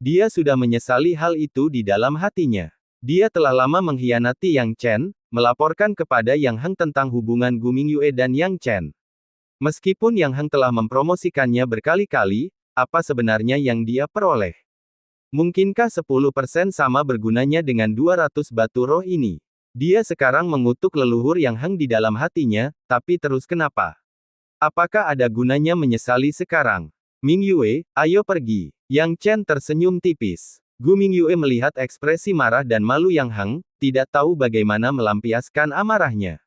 [SPEAKER 1] Dia sudah menyesali hal itu di dalam hatinya. Dia telah lama mengkhianati Yang Chen, melaporkan kepada Yang Heng tentang hubungan Gu Mingyue dan Yang Chen. Meskipun Yang Heng telah mempromosikannya berkali-kali, apa sebenarnya yang dia peroleh? Mungkinkah 10% sama bergunanya dengan 200 batu roh ini? Dia sekarang mengutuk leluhur Yang Heng di dalam hatinya, tapi terus kenapa? Apakah ada gunanya menyesali sekarang? Mingyue, ayo pergi. Yang Chen tersenyum tipis. Gu Mingyue melihat ekspresi marah dan malu Yang Heng, tidak tahu bagaimana melampiaskan amarahnya.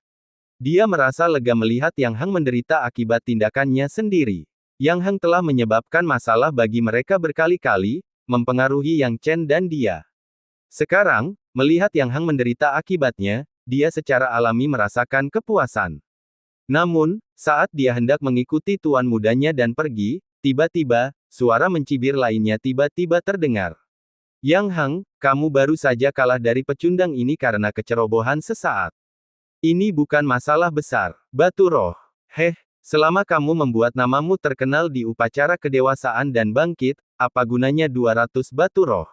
[SPEAKER 1] Dia merasa lega melihat Yang Heng menderita akibat tindakannya sendiri. Yang Heng telah menyebabkan masalah bagi mereka berkali-kali, mempengaruhi Yang Chen dan dia. Sekarang, melihat Yang Heng menderita akibatnya, dia secara alami merasakan kepuasan. Namun, saat dia hendak mengikuti tuan mudanya dan pergi, tiba-tiba, suara mencibir lainnya tiba-tiba terdengar. Yang Heng, kamu baru saja kalah dari pecundang ini karena kecerobohan sesaat. Ini bukan masalah besar. Batu roh. Selama kamu membuat namamu terkenal di upacara kedewasaan dan bangkit, apa gunanya 200 batu roh?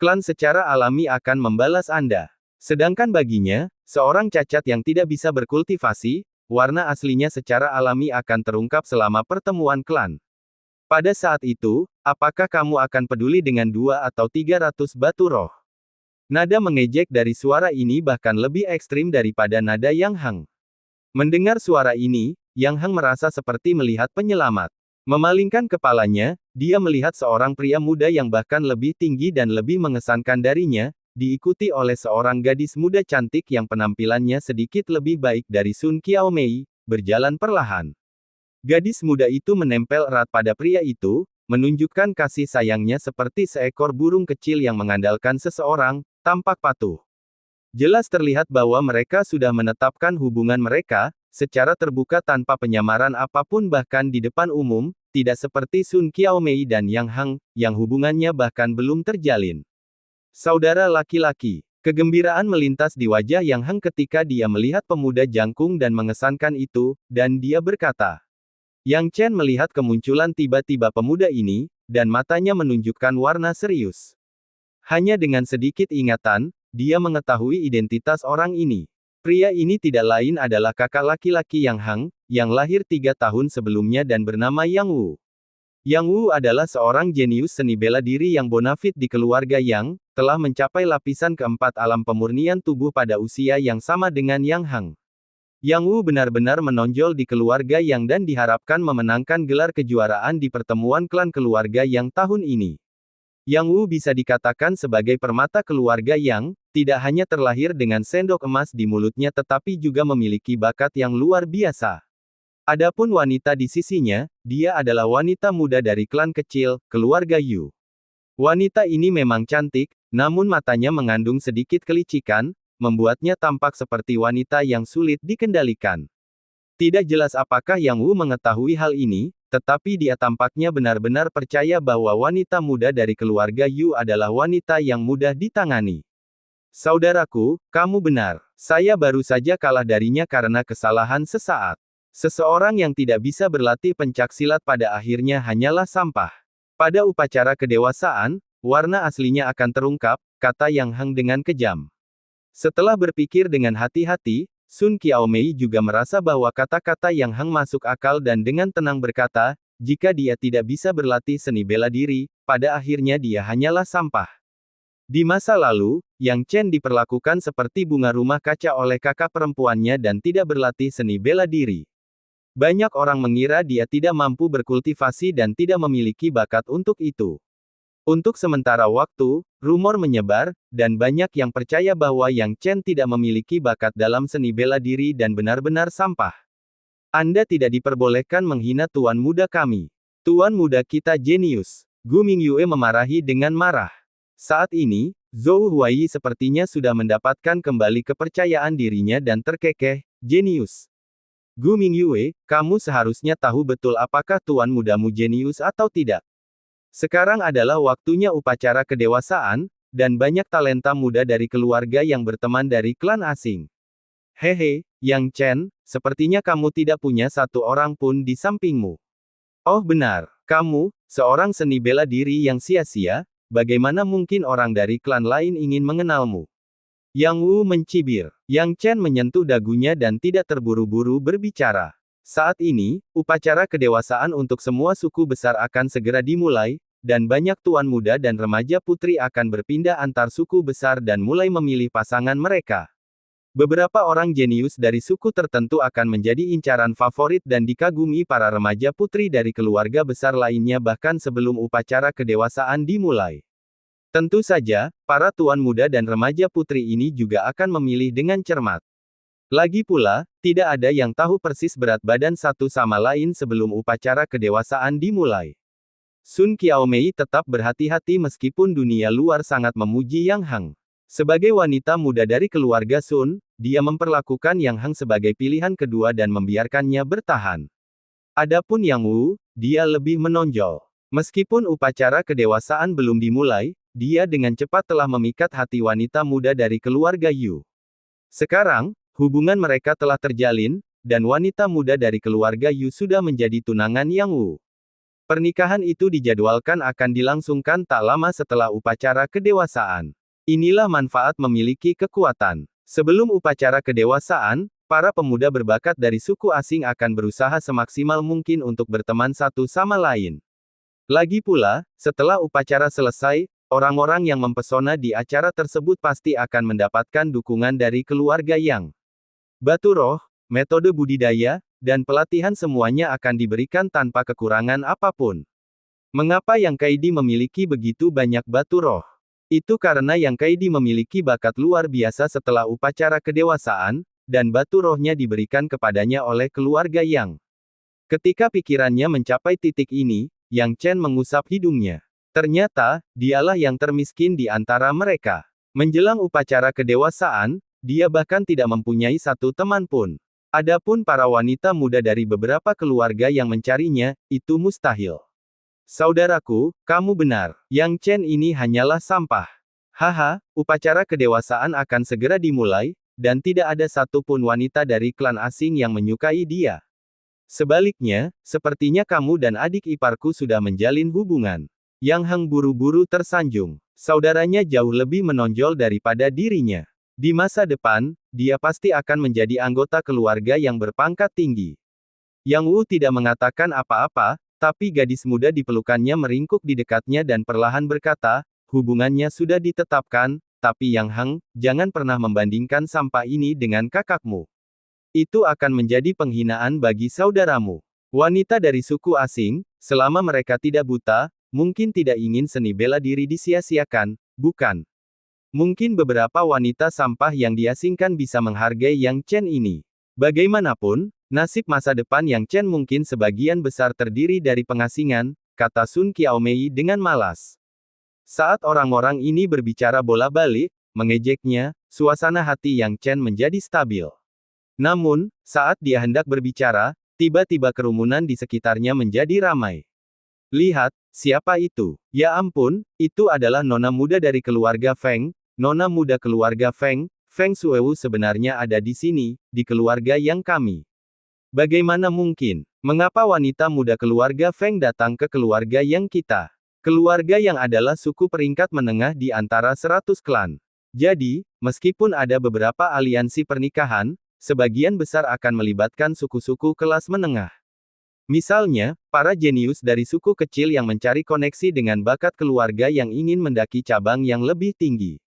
[SPEAKER 1] Klan secara alami akan membalas Anda. Sedangkan baginya, seorang cacat yang tidak bisa berkultivasi, warna aslinya secara alami akan terungkap selama pertemuan klan. Pada saat itu, apakah kamu akan peduli dengan 2 atau 300 batu roh? Nada mengejek dari suara ini bahkan lebih ekstrim daripada nada Yang Heng. Mendengar suara ini, Yang Heng merasa seperti melihat penyelamat. Memalingkan kepalanya, dia melihat seorang pria muda yang bahkan lebih tinggi dan lebih mengesankan darinya, diikuti oleh seorang gadis muda cantik yang penampilannya sedikit lebih baik dari Sun Qiaomei, berjalan perlahan. Gadis muda itu menempel erat pada pria itu, menunjukkan kasih sayangnya seperti seekor burung kecil yang mengandalkan seseorang, tampak patuh. Jelas terlihat bahwa mereka sudah menetapkan hubungan mereka, secara terbuka tanpa penyamaran apapun bahkan di depan umum, tidak seperti Sun Qiaomei dan Yang Heng, yang hubungannya bahkan belum terjalin. Saudara laki-laki, kegembiraan melintas di wajah Yang Heng ketika dia melihat pemuda jangkung dan mengesankan itu, dan dia berkata. Yang Chen melihat kemunculan tiba-tiba pemuda ini, dan matanya menunjukkan warna serius. Hanya dengan sedikit ingatan, dia mengetahui identitas orang ini. Pria ini tidak lain adalah kakak laki-laki Yang Heng, yang lahir 3 tahun sebelumnya dan bernama Yang Wu. Yang Wu adalah seorang jenius seni bela diri yang bonafit di keluarga Yang, telah mencapai lapisan keempat alam pemurnian tubuh pada usia yang sama dengan Yang Heng. Yang Wu benar-benar menonjol di keluarga Yang dan diharapkan memenangkan gelar kejuaraan di pertemuan klan keluarga Yang tahun ini. Yang Wu bisa dikatakan sebagai permata keluarga Yang, tidak hanya terlahir dengan sendok emas di mulutnya tetapi juga memiliki bakat yang luar biasa. Adapun wanita di sisinya, dia adalah wanita muda dari klan kecil, keluarga Yu. Wanita ini memang cantik, namun matanya mengandung sedikit kelicikan, membuatnya tampak seperti wanita yang sulit dikendalikan. Tidak jelas apakah Yang Wu mengetahui hal ini, tetapi dia tampaknya benar-benar percaya bahwa wanita muda dari keluarga Yu adalah wanita yang mudah ditangani. Saudaraku, kamu benar. Saya baru saja kalah darinya karena kesalahan sesaat. Seseorang yang tidak bisa berlatih pencaksilat pada akhirnya hanyalah sampah. Pada upacara kedewasaan, warna aslinya akan terungkap, kata Yang Heng dengan kejam. Setelah berpikir dengan hati-hati, Sun Qiaomei juga merasa bahwa kata-kata Yang Heng masuk akal dan dengan tenang berkata, jika dia tidak bisa berlatih seni bela diri, pada akhirnya dia hanyalah sampah. Di masa lalu, Yang Chen diperlakukan seperti bunga rumah kaca oleh kakak perempuannya dan tidak berlatih seni bela diri. Banyak orang mengira dia tidak mampu berkultivasi dan tidak memiliki bakat untuk itu. Untuk sementara waktu, rumor menyebar, dan banyak yang percaya bahwa Yang Chen tidak memiliki bakat dalam seni bela diri dan benar-benar sampah. Anda tidak diperbolehkan menghina tuan muda kami. Tuan muda kita jenius. Gu Mingyue memarahi dengan marah. Saat ini, Zhou Huai sepertinya sudah mendapatkan kembali kepercayaan dirinya dan terkekeh, jenius. Gu Mingyue, kamu seharusnya tahu betul apakah tuan mudamu jenius atau tidak. Sekarang adalah waktunya upacara kedewasaan, dan banyak talenta muda dari keluarga yang berteman dari klan asing. Hehe, Yang Chen, sepertinya kamu tidak punya satu orang pun di sampingmu. Oh benar, kamu, seorang seni bela diri yang sia-sia, bagaimana mungkin orang dari klan lain ingin mengenalmu? Yang Wu mencibir. Yang Chen menyentuh dagunya dan tidak terburu-buru berbicara. Saat ini, upacara kedewasaan untuk semua suku besar akan segera dimulai, dan banyak tuan muda dan remaja putri akan berpindah antar suku besar dan mulai memilih pasangan mereka. Beberapa orang jenius dari suku tertentu akan menjadi incaran favorit dan dikagumi para remaja putri dari keluarga besar lainnya bahkan sebelum upacara kedewasaan dimulai. Tentu saja, para tuan muda dan remaja putri ini juga akan memilih dengan cermat. Lagi pula, tidak ada yang tahu persis berat badan satu sama lain sebelum upacara kedewasaan dimulai. Sun Qiaomei tetap berhati-hati meskipun dunia luar sangat memuji Yang Heng. Sebagai wanita muda dari keluarga Sun, dia memperlakukan Yang Heng sebagai pilihan kedua dan membiarkannya bertahan. Adapun Yang Wu, dia lebih menonjol. Meskipun upacara kedewasaan belum dimulai, dia dengan cepat telah memikat hati wanita muda dari keluarga Yu. Sekarang, hubungan mereka telah terjalin, dan wanita muda dari keluarga Yu sudah menjadi tunangan Yang Wu. Pernikahan itu dijadwalkan akan dilangsungkan tak lama setelah upacara kedewasaan. Inilah manfaat memiliki kekuatan. Sebelum upacara kedewasaan, para pemuda berbakat dari suku asing akan berusaha semaksimal mungkin untuk berteman satu sama lain. Lagi pula, setelah upacara selesai, orang-orang yang mempesona di acara tersebut pasti akan mendapatkan dukungan dari keluarga Yang. Batu roh, metode budidaya, dan pelatihan semuanya akan diberikan tanpa kekurangan apapun. Mengapa Yang Kaidi memiliki begitu banyak batu roh? Itu karena Yang Kaidi memiliki bakat luar biasa setelah upacara kedewasaan, dan batu rohnya diberikan kepadanya oleh keluarga Yang. Ketika pikirannya mencapai titik ini, Yang Chen mengusap hidungnya. Ternyata, dialah yang termiskin di antara mereka. Menjelang upacara kedewasaan, dia bahkan tidak mempunyai satu teman pun. Adapun para wanita muda dari beberapa keluarga yang mencarinya, itu mustahil. Saudaraku, kamu benar. Yang Chen ini hanyalah sampah. Haha, upacara kedewasaan akan segera dimulai, dan tidak ada satupun wanita dari klan asing yang menyukai dia. Sebaliknya, sepertinya kamu dan adik iparku sudah menjalin hubungan. Yang Heng buru-buru tersanjung. Saudaranya jauh lebih menonjol daripada dirinya. Di masa depan, dia pasti akan menjadi anggota keluarga yang berpangkat tinggi. Yang Wu tidak mengatakan apa-apa, tapi gadis muda di pelukannya meringkuk di dekatnya dan perlahan berkata, hubungannya sudah ditetapkan, tapi Yang Heng, jangan pernah membandingkan sampah ini dengan kakakmu. Itu akan menjadi penghinaan bagi saudaramu. Wanita dari suku asing, selama mereka tidak buta, mungkin tidak ingin seni bela diri disia-siakan, bukan? Mungkin beberapa wanita sampah yang diasingkan bisa menghargai Yang Chen ini. Bagaimanapun, nasib masa depan Yang Chen mungkin sebagian besar terdiri dari pengasingan, kata Sun Qiaomei dengan malas. Saat orang-orang ini berbicara bola-balik, mengejeknya, suasana hati Yang Chen menjadi stabil. Namun, saat dia hendak berbicara, tiba-tiba kerumunan di sekitarnya menjadi ramai. Lihat, siapa itu? Ya ampun, itu adalah nona muda dari keluarga Feng. Nona muda keluarga Feng, Feng Shuewu sebenarnya ada di sini, di keluarga Yang kami. Bagaimana mungkin? Mengapa wanita muda keluarga Feng datang ke keluarga Yang kita? Keluarga Yang adalah suku peringkat menengah di antara 100 klan. Jadi, meskipun ada beberapa aliansi pernikahan, sebagian besar akan melibatkan suku-suku kelas menengah. Misalnya, para jenius dari suku kecil yang mencari koneksi dengan bakat keluarga yang ingin mendaki cabang yang lebih tinggi.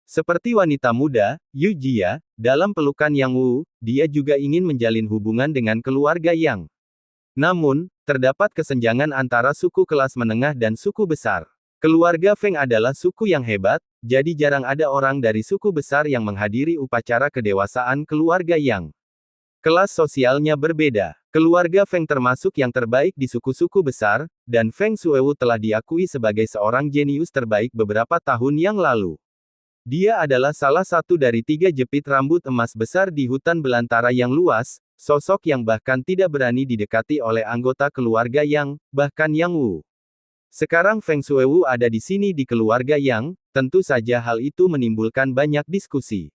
[SPEAKER 1] Seperti wanita muda, Yu Jia, dalam pelukan Yang Wu, dia juga ingin menjalin hubungan dengan keluarga Yang. Namun, terdapat kesenjangan antara suku kelas menengah dan suku besar. Keluarga Feng adalah suku yang hebat, jadi jarang ada orang dari suku besar yang menghadiri upacara kedewasaan keluarga yang kelas sosialnya berbeda. Keluarga Feng termasuk yang terbaik di suku-suku besar, dan Feng Shuewu telah diakui sebagai seorang jenius terbaik beberapa tahun yang lalu. Dia adalah salah satu dari 3 jepit rambut emas besar di hutan belantara yang luas, sosok yang bahkan tidak berani didekati oleh anggota keluarga Yang, bahkan Yang Wu. Sekarang Feng Shuewu ada di sini di keluarga Yang, tentu saja hal itu menimbulkan banyak diskusi.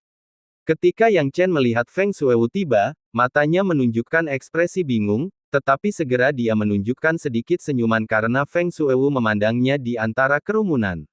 [SPEAKER 1] Ketika Yang Chen melihat Feng Shuewu tiba, matanya menunjukkan ekspresi bingung, tetapi segera dia menunjukkan sedikit senyuman karena Feng Shuewu memandangnya di antara kerumunan.